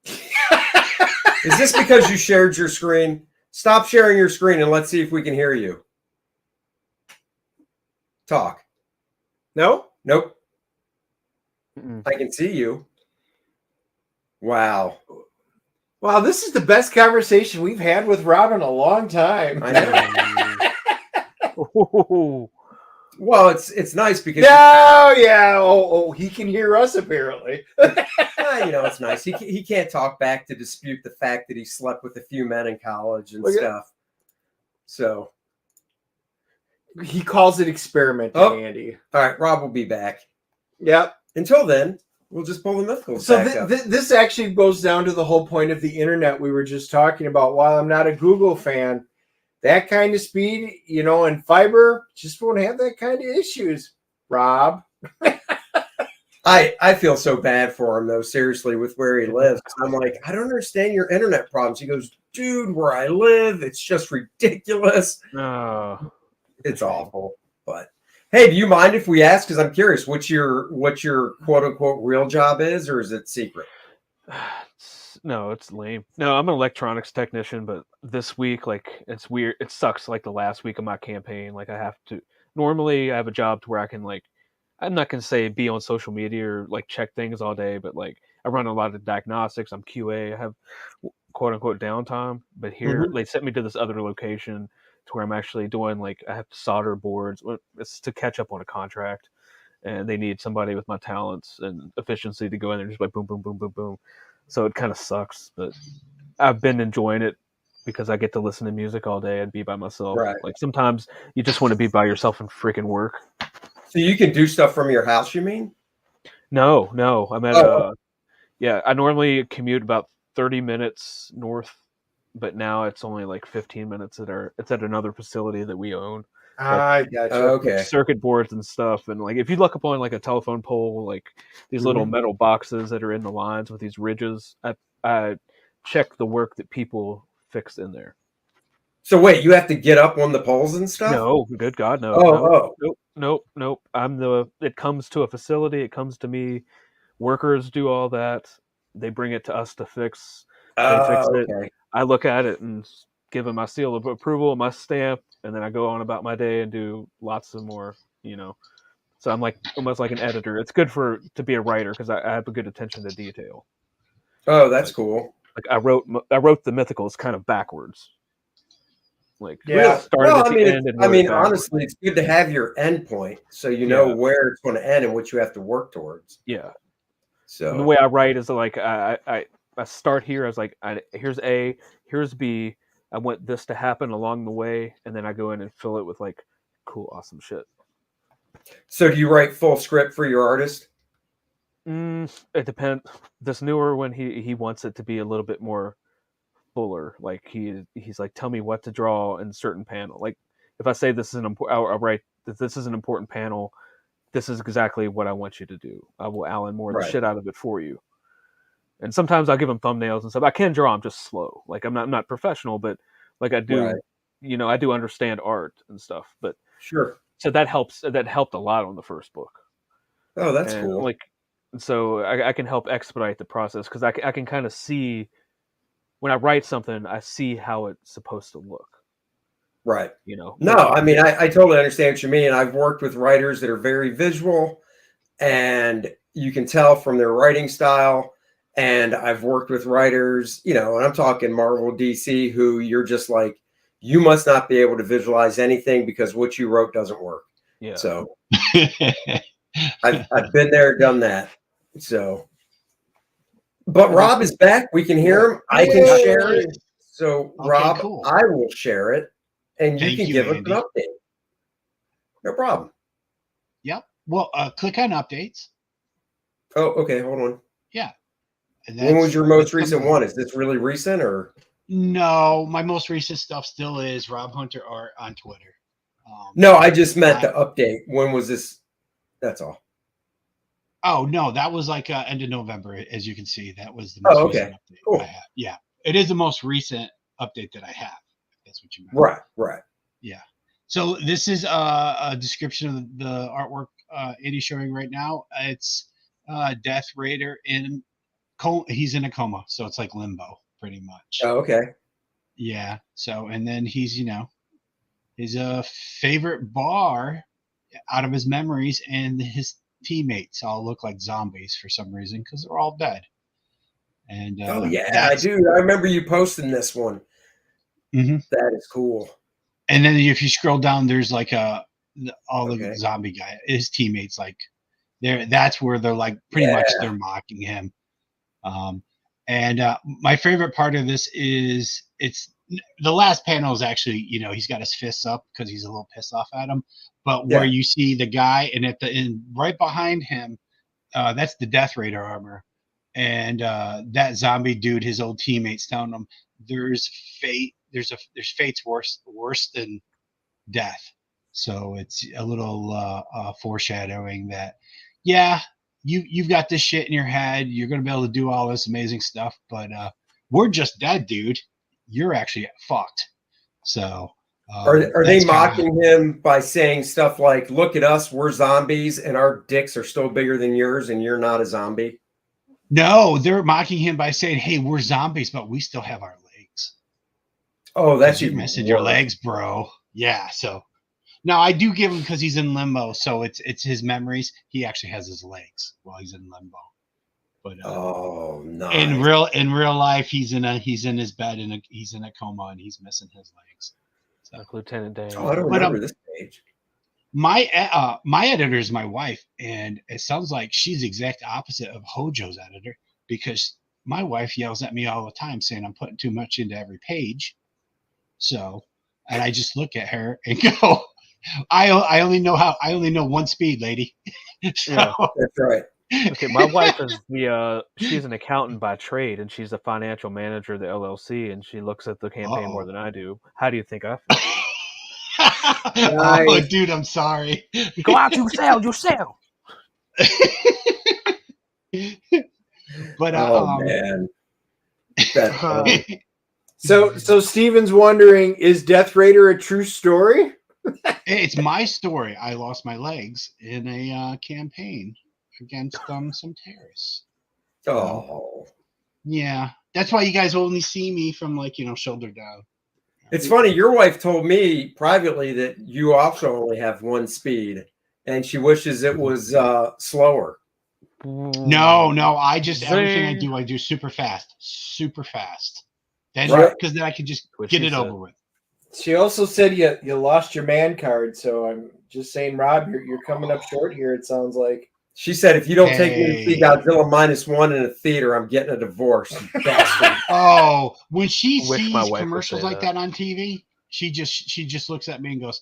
Is this because you shared your screen? Stop sharing your screen and let's see if we can hear you. Talk. No? Nope. I can see you. Wow. Wow, this is the best conversation we've had with Rob in a long time. I know. Well, it's nice because he can hear us apparently. It's nice. He can't talk back to dispute the fact that he slept with a few men in college and stuff. So he calls it experimenting, Andy. All right, Rob will be back. Yep. Until then, we'll just pull the Mythicals back up. This actually goes down to the whole point of the internet we were just talking about. While I'm not a Google fan, that kind of speed, and fiber just won't have that kind of issues, Rob. I feel so bad for him, though, seriously, with where he lives. I'm like, I don't understand your internet problems. He goes, dude, where I live, it's just ridiculous. Oh. It's awful. But hey, do you mind if we ask? Because I'm curious what your quote unquote real job is, or is it secret? No, it's lame. No, I'm an electronics technician, but this week, it's weird. It sucks. Like the last week of my campaign, I have to. Normally, I have a job to where I can I'm not gonna say be on social media or check things all day, but I run a lot of diagnostics. I'm QA. I have quote unquote downtime. But here, they sent me to this other location to where I'm actually doing I have to solder boards. It's to catch up on a contract, and they need somebody with my talents and efficiency to go in there and just boom, boom, boom, boom, boom. So it kind of sucks, but I've been enjoying it because I get to listen to music all day and be by myself. Right. Sometimes you just want to be by yourself and freaking work. So you can do stuff from your house, you mean? No. I'm at I normally commute about 30 minutes north but now it's only like 15 minutes it's at another facility that we own. I gotcha. Okay. Circuit boards and stuff, and like if you look up on like a telephone pole, like these little metal boxes that are in the lines with these ridges, I check the work that people fix in there. So wait, you have to get up on the poles and stuff? No, good God, no. Nope. It comes to a facility, it comes to me. Workers do all that. They bring it to us to fix. They fix it. Okay. I look at it and give them my seal of approval, my stamp, and then I go on about my day and do lots of more, So I'm like almost like an editor. It's good to be a writer because I have a good attention to detail. Oh, that's cool. Like I wrote the Mythicals kind of backwards. Like honestly, it's good to have your end point so you know where it's going to end and what you have to work towards. Yeah. So and the way I write is like I start here. I was like, here's A, here's B. I want this to happen along the way, and then I go in and fill it with like cool, awesome shit. So do you write full script for your artist? It depends. This newer one, he wants it to be a little bit more fuller. Like he's like, tell me what to draw in certain panel. Like if I say this is an important, I'll write that this is an important panel. This is exactly what I want you to do. I will Alan Moore the shit out of it for you. And sometimes I'll give them thumbnails and stuff. I can draw. I'm just slow. Like I'm not professional, but like I do, I do understand art and stuff. But sure. So that helps. That helped a lot on the first book. Oh, that's cool. Like, so I can help expedite the process because I can kind of see when I write something, I see how it's supposed to look. Right. No, I mean, I totally understand what you mean. I've worked with writers that are very visual and you can tell from their writing style. And I've worked with writers, and I'm talking Marvel, DC, who you're just like, you must not be able to visualize anything because what you wrote doesn't work. Yeah. So I've been there, done that. So, but Rob is back. We can hear him. I can share it. So Rob, cool. I will share it and you can give us an update. No problem. Yep. Well, click on updates. Oh, okay. Hold on. Yeah. When was your most recent one? Is this really recent or? No, my most recent stuff still is Rob Hunter art on Twitter. No, I just meant the update. When was this? That's all. Oh, no, that was like end of November, as you can see. That was the most recent update cool. I have. Yeah, it is the most recent update that I have. If that's what you meant. Right. Yeah. So this is a description of the artwork Eddie's showing right now. It's Deth Raider in he's in a coma, so it's like limbo pretty much. Oh, okay. Yeah. So and then he's his favorite bar out of his memories, and his teammates all look like zombies for some reason because they're all dead. And oh yeah, I do. I remember you posting this one. Mm-hmm. That is cool. And then if you scroll down, there's like all the zombie guy, his teammates, like that's where they're like pretty much they're mocking him. And my favorite part of this is it's the last panel is actually, he's got his fists up because he's a little pissed off at him. But where you see the guy and right behind him, that's the Death Raider armor. And that zombie dude, his old teammates telling him there's fate. There's fate's worse than death. So it's a little foreshadowing that, you've got this shit in your head. You're going to be able to do all this amazing stuff, but we're just dead, dude. You're actually fucked. So are they mocking him by saying stuff like, look at us, we're zombies and our dicks are still bigger than yours and you're not a zombie? No, they're mocking him by saying, hey, we're zombies, but we still have our legs. Oh, that's you missing your legs, bro. Yeah. So now I do give him because he's in limbo. So it's his memories. He actually has his legs while he's in limbo. But nice. In real life, he's in his bed and he's in a coma and he's missing his legs. So, like Lieutenant Dan. Oh, I don't remember this page. My editor is my wife, and it sounds like she's the exact opposite of Hojo's editor because my wife yells at me all the time saying I'm putting too much into every page. So, and I just look at her and go, I only know one speed, lady. So, yeah, that's right. Okay, my wife is she's an accountant by trade, and she's a financial manager of the LLC, and she looks at the campaign more than I do. How do you think I feel? Oh, Nice. dude, I'm sorry. Go out, you sell. But Oh man, that's funny. So Steven's wondering, is Death Raider a true story? it's my story. I lost my legs in a campaign against some terrorists. Oh, Yeah, that's why you guys only see me from shoulder down. it's funny. Your wife told me privately that you also only have one speed, and she wishes it was slower. No, I just everything I do super fast. Then Right. because then I can just What get she it said. over with. She also said you lost your man card, so I'm just saying, Rob, you're coming up short here. It sounds like. She said, "If you don't take me to see Hey. Godzilla -1 in a theater, I'm getting a divorce." You bastard. Oh, when she Wish my sees wife would commercials say like that. that on TV, she just looks at me and goes,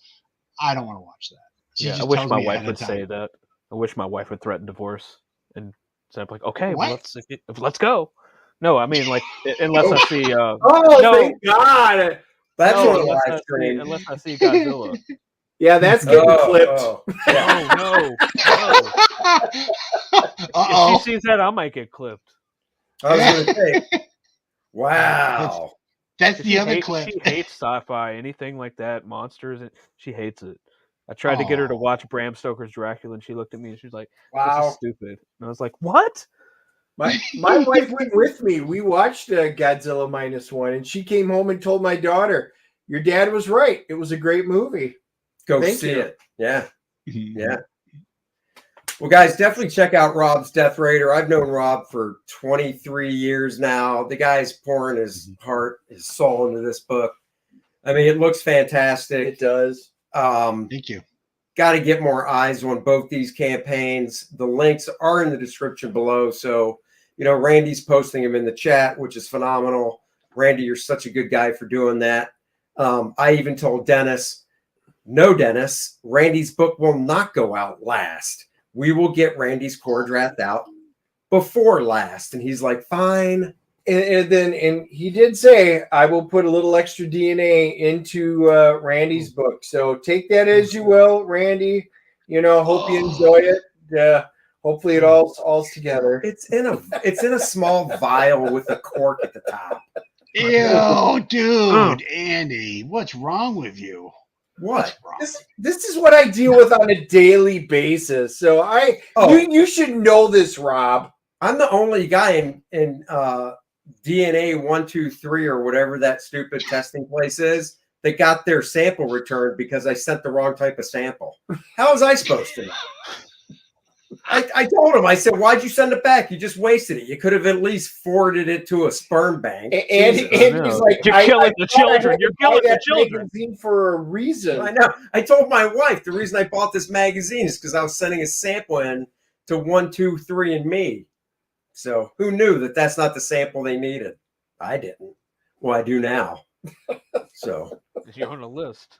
"I don't want to watch that." She Yeah, I just wish tells my me wife ahead would of time. say that. I wish my wife would threaten divorce, and so I'm like, okay, well, What? let's go. No, I mean, like, unless I see. Oh, No. thank God! That's No, on the unless live stream. I see Godzilla. Yeah, that's getting clipped. Oh, yeah. No. If Uh-oh. she sees that, I might get clipped. I was going to say, wow. That's the other She clip. hates sci-fi, anything like that, monsters, and she hates it. I tried to get her to watch Bram Stoker's Dracula, and she looked at me and she's like, "This is Wow. stupid." And I was like, "What?" My wife went with me. We watched Godzilla -1, and she came home and told my daughter, "Your dad was right. It was a great movie." Go Thank see you. it. Yeah. Yeah. Well, guys, definitely check out Rob's Death Raider. I've known Rob for 23 years now. The guy's pouring his heart, his soul into this book. I mean, it looks fantastic. It does. Thank you. Got to get more eyes on both these campaigns. The links are in the description below. So, Randy's posting them in the chat, which is phenomenal. Randy, you're such a good guy for doing that. I even told Dennis, no, Dennis, Randy's book will not go out last. We will get Randy's core draft out before last. And he's like, fine. And he did say, I will put a little extra DNA into Randy's book. So take that as you will, Randy. Hope you enjoy it. Hopefully it all's together. It's in a small vial with a cork at the top. Ew, dude, Andy, what's wrong with you? What? This is what I deal with on a daily basis. So you should know this, Rob. I'm the only guy in DNA 123 or whatever that stupid testing place is that got their sample returned because I sent the wrong type of sample. How was I supposed to know? I told him, I said, why'd you send it back? You just wasted it. You could have at least forwarded it to a sperm bank. And he's like, you're killing the children. You're killing the children. Magazine for a reason. I know. I told my wife the reason I bought this magazine is because I was sending a sample in to 123 and Me. So who knew that that's not the sample they needed? I didn't. Well, I do now. So you're on a list.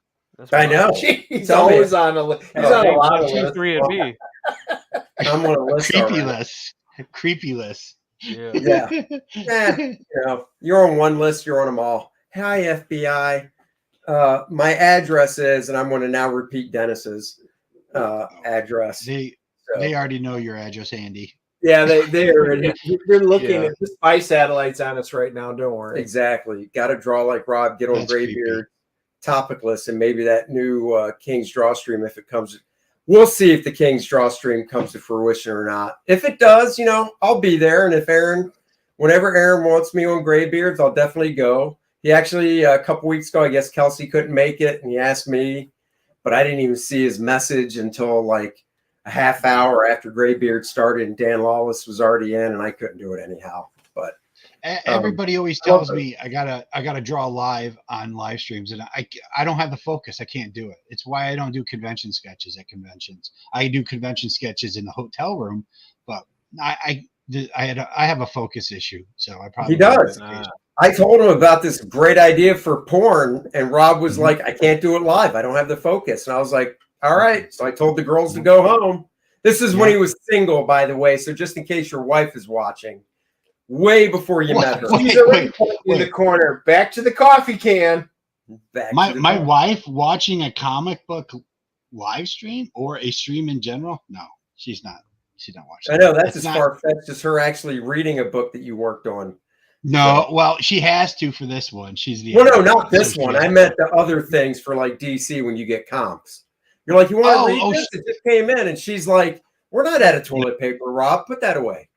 I know. He's always on a list. He's on a lot of lists. 3 and Me. I'm on a list. Creepy list. Yeah. You're on one list. You're on them all. Hi, FBI. My address is, and I'm going to now repeat Dennis's address. They already know your address, Andy. Yeah, they're looking at the spy satellites on us right now. Don't worry. Exactly. Got to draw like Rob. Get on Graybeard, Topicless, and maybe that new King's Drawstream if it comes. We'll see if the King's Drawstream comes to fruition or not. If it does, I'll be there. And if whenever Aaron wants me on Graybeards, I'll definitely go. He actually, a couple weeks ago, I guess Kelsey couldn't make it, and he asked me, but I didn't even see his message until like a half hour after Graybeard started, and Dan Lawless was already in, and I couldn't do it anyhow. But everybody always tells me I gotta draw live on live streams, and I don't have the focus. I can't do it. It's why I don't do convention sketches at conventions. I do convention sketches in the hotel room, but I have a focus issue, so I probably he does. I told him about this great idea for porn, and Rob was like, I can't do it live. I don't have the focus. And I was like, all right. So I told the girls to go home. This is when he was single, by the way. So just in case your wife is watching, way before you met her. She's already in the corner. Back to the coffee can. My wife watching a comic book live stream or a stream in general? No, she's not. She's not watching. I know that's as far-fetched as her actually reading a book that you worked on. No, well, she has to for this one. She's the no, not this one. I meant the other things for like DC when you get comps. You're like, you want to read this? It just came in, and she's like, "We're not out of toilet paper, Rob. Put that away."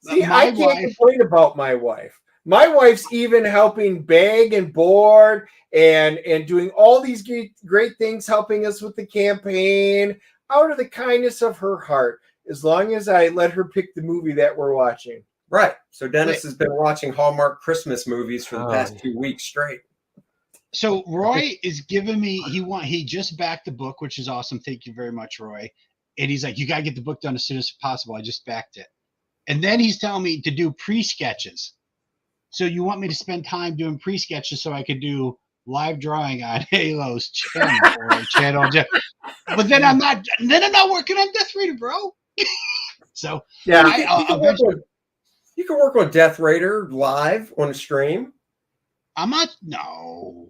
See, I can't complain about my wife. My wife's even helping bag and board and doing all these great things, helping us with the campaign out of the kindness of her heart. As long as I let her pick the movie that we're watching. Right. So Dennis has been watching Hallmark Christmas movies for the past 2 weeks straight. So Roy is giving me he just backed the book, which is awesome. Thank you very much, Roy. And he's like, you gotta get the book done as soon as possible. I just backed it. And then he's telling me to do pre-sketches. So you want me to spend time doing pre-sketches so I could do live drawing on Halo's channel or channel. But then I'm not working on Death Raider, bro. So yeah, you can work on Death Raider live on a stream. I'm not. No,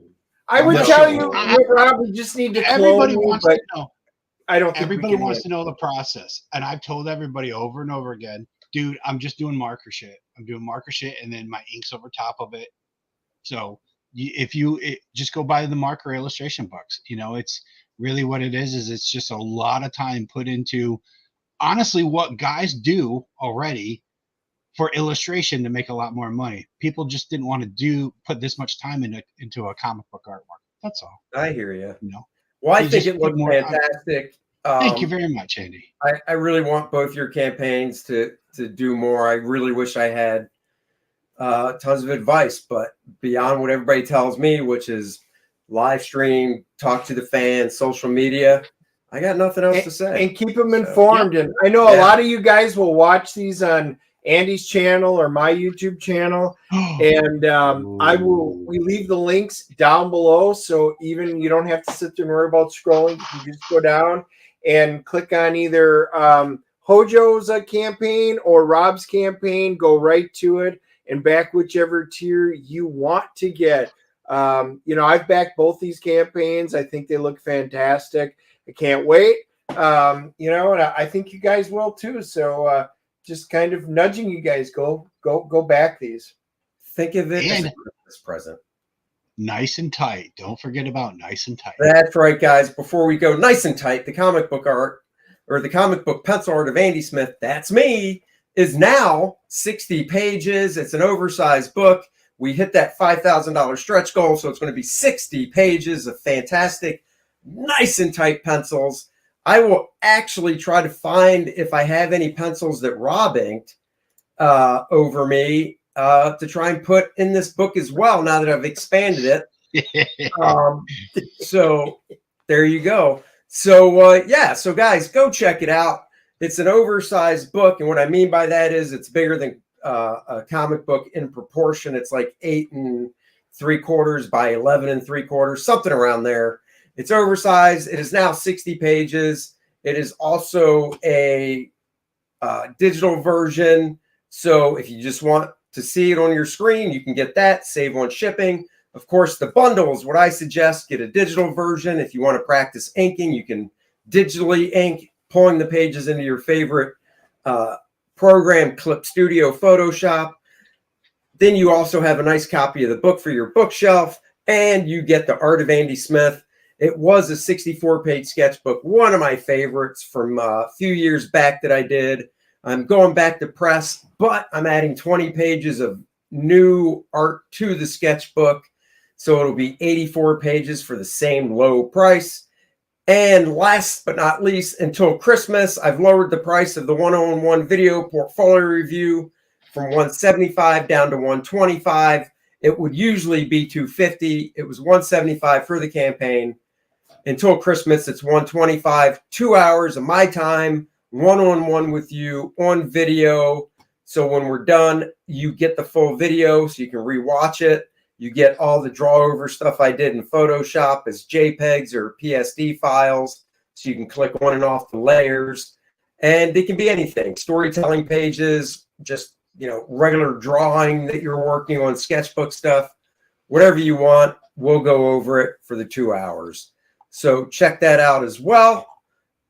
I would tell you, Rob. We just need to. Everybody wants to know. I don't. Think everybody wants to know the process, and I've told everybody over and over again, dude. I'm just doing marker shit. I'm doing marker shit, and then my ink's over top of it. So if you just go buy the marker illustration books, it's really what it is. Is it's just a lot of time put into. Honestly, what guys do already for illustration to make a lot more money. People just didn't want to put this much time into a comic book artwork. That's all. I hear you. Well, I think it looks fantastic. Thank you very much, Andy. I really want both your campaigns to do more. I really wish I had tons of advice, but beyond what everybody tells me, which is live stream, talk to the fans, social media, I got nothing else to say. And keep them informed. And I know a lot of you guys will watch these on Andy's channel or my YouTube channel. And we leave the links down below. So even you don't have to sit there and worry about scrolling. You can just go down and click on either Hojo's campaign or Rob's campaign, go right to it and back whichever tier you want to get. I've backed both these campaigns. I think they look fantastic. I can't wait. And I think you guys will too. So just kind of nudging you guys, go back these. Think of it as a Christmas present. Nice and tight. Don't forget about nice and tight. That's right, guys. Before we go, nice and tight, the comic book art or the comic book pencil art of Andy Smith, that's me, is now 60 pages. It's an oversized book. We hit that $5,000 stretch goal, so it's going to be 60 pages of fantastic, nice and tight pencils. I will actually try to find if I have any pencils that Rob inked over me to try and put in this book as well, now that I've expanded it. So there you go. So, so guys, go check it out. It's an oversized book, and what I mean by that is it's bigger than a comic book in proportion. It's like 8 3/4 by 11 3/4, something around there. It's oversized. It is now 60 pages. It is also a digital version. So if you just want to see it on your screen, you can get that, save on shipping. Of course, the bundles, what I suggest, get a digital version. If you want to practice inking, you can digitally ink, pulling the pages into your favorite program, Clip Studio, Photoshop. Then you also have a nice copy of the book for your bookshelf, and you get the Art of Andy Smith. It was a 64-page sketchbook, one of my favorites from a few years back that I did. I'm going back to press, but I'm adding 20 pages of new art to the sketchbook. So it'll be 84 pages for the same low price. And last but not least, until Christmas, I've lowered the price of the one-on-one video portfolio review from $175 down to $125. It would usually be $250. It was $175 for the campaign. Until Christmas, it's $125, 2 hours of my time, one-on-one with you on video. So when we're done, you get the full video so you can rewatch it. You get all the draw over stuff I did in Photoshop as JPEGs or PSD files. So you can click on and off the layers. And they can be anything, storytelling pages, just, regular drawing that you're working on, sketchbook stuff, whatever you want. We'll go over it for the 2 hours. So check that out as well.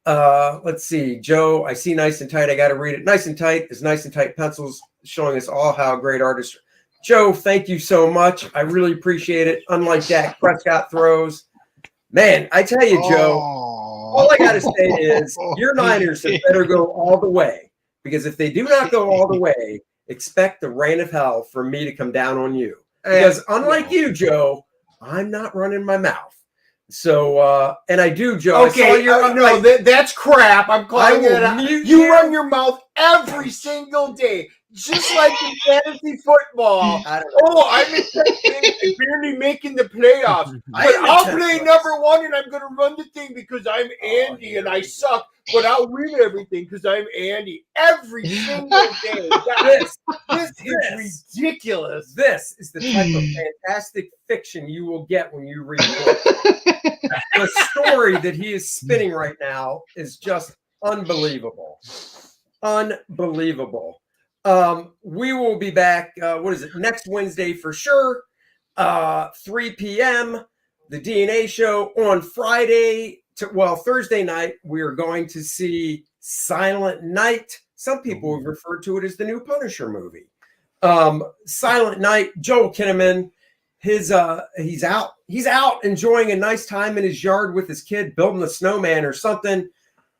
Let's see, Joe, I see Nice and Tight. I got to read it. Nice and Tight is Nice and Tight Pencils, showing us all how great artists are. Joe, thank you so much. I really appreciate it. Unlike Dak Prescott throws. Man, I tell you, Joe, all I got to say is your Niners had better go all the way, because if they do not go all the way, expect the rain of hell for me to come down on you. Because unlike you, Joe, I'm not running my mouth. So, and I do, Joe. Okay, that's crap. I'm calling it out. You run your mouth every single day, just like in fantasy football. I'm barely making the playoffs. But I'll play number one, and I'm going to run the thing because I'm Andy, and I suck. But I'll win everything because I'm Andy every single day. This is ridiculous. This is the type of fantastic fiction you will get when you read it. The story that he is spinning right now is just unbelievable. Unbelievable. We will be back, next Wednesday for sure, 3 p.m., the DNA show. On Friday, Thursday night, we are going to see Silent Night. Some people have referred to it as the new Punisher movie. Silent Night, Joel Kinnaman, he's out enjoying a nice time in his yard with his kid, building a snowman or something.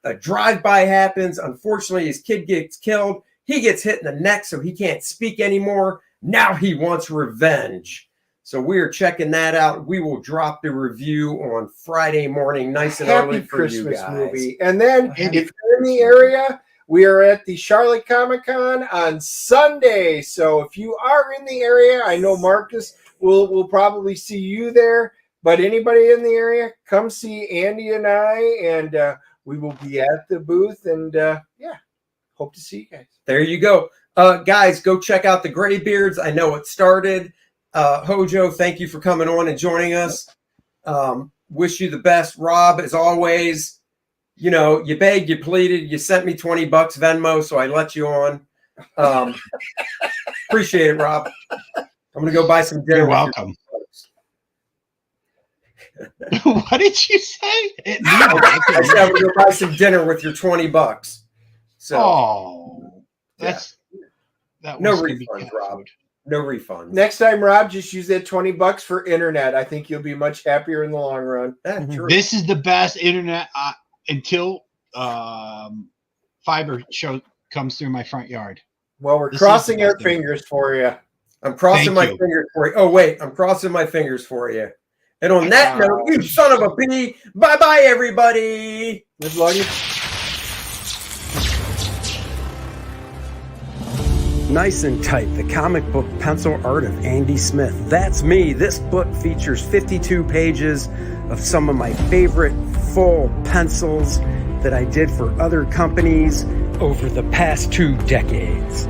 A drive-by happens. Unfortunately, his kid gets killed. He gets hit in the neck, so he can't speak anymore. Now he wants revenge. So we are checking that out. We will drop the review on Friday morning, nice and early for Christmas you guys. Movie. And then if you're in the area, we are at the Charlotte Comic-Con on Sunday. So if you are in the area, I know Marcus will probably see you there. But anybody in the area, come see Andy and I, and we will be at the booth. And hope to see you guys. There you go. Guys, go check out the Graybeards. I know it started. Hojo, thank you for coming on and joining us. Wish you the best. Rob, as always, you begged, you pleaded, you sent me $20 Venmo, so I let you on. Appreciate it, Rob. I'm going to go buy some dinner. You're welcome. What did you say? I said I'm going to go buy some dinner with your $20. So, that no refunds, Rob. No refunds. Next time, Rob, just use that $20 for internet. I think you'll be much happier in the long run. This is the best internet until fiber comes through my front yard. Well, we're crossing our fingers for you. I'm crossing my fingers for you. Oh, wait. I'm crossing my fingers for you. And on that note, you son of a bee, bye-bye, everybody. Good luck. Nice and Tight, the comic book pencil art of Andy Smith. That's me. This book features 52 pages of some of my favorite full pencils that I did for other companies over the past 2 decades.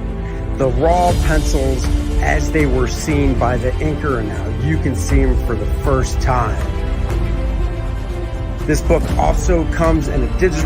The raw pencils as they were seen by the inker, and now you can see them for the first time. This book also comes in a digital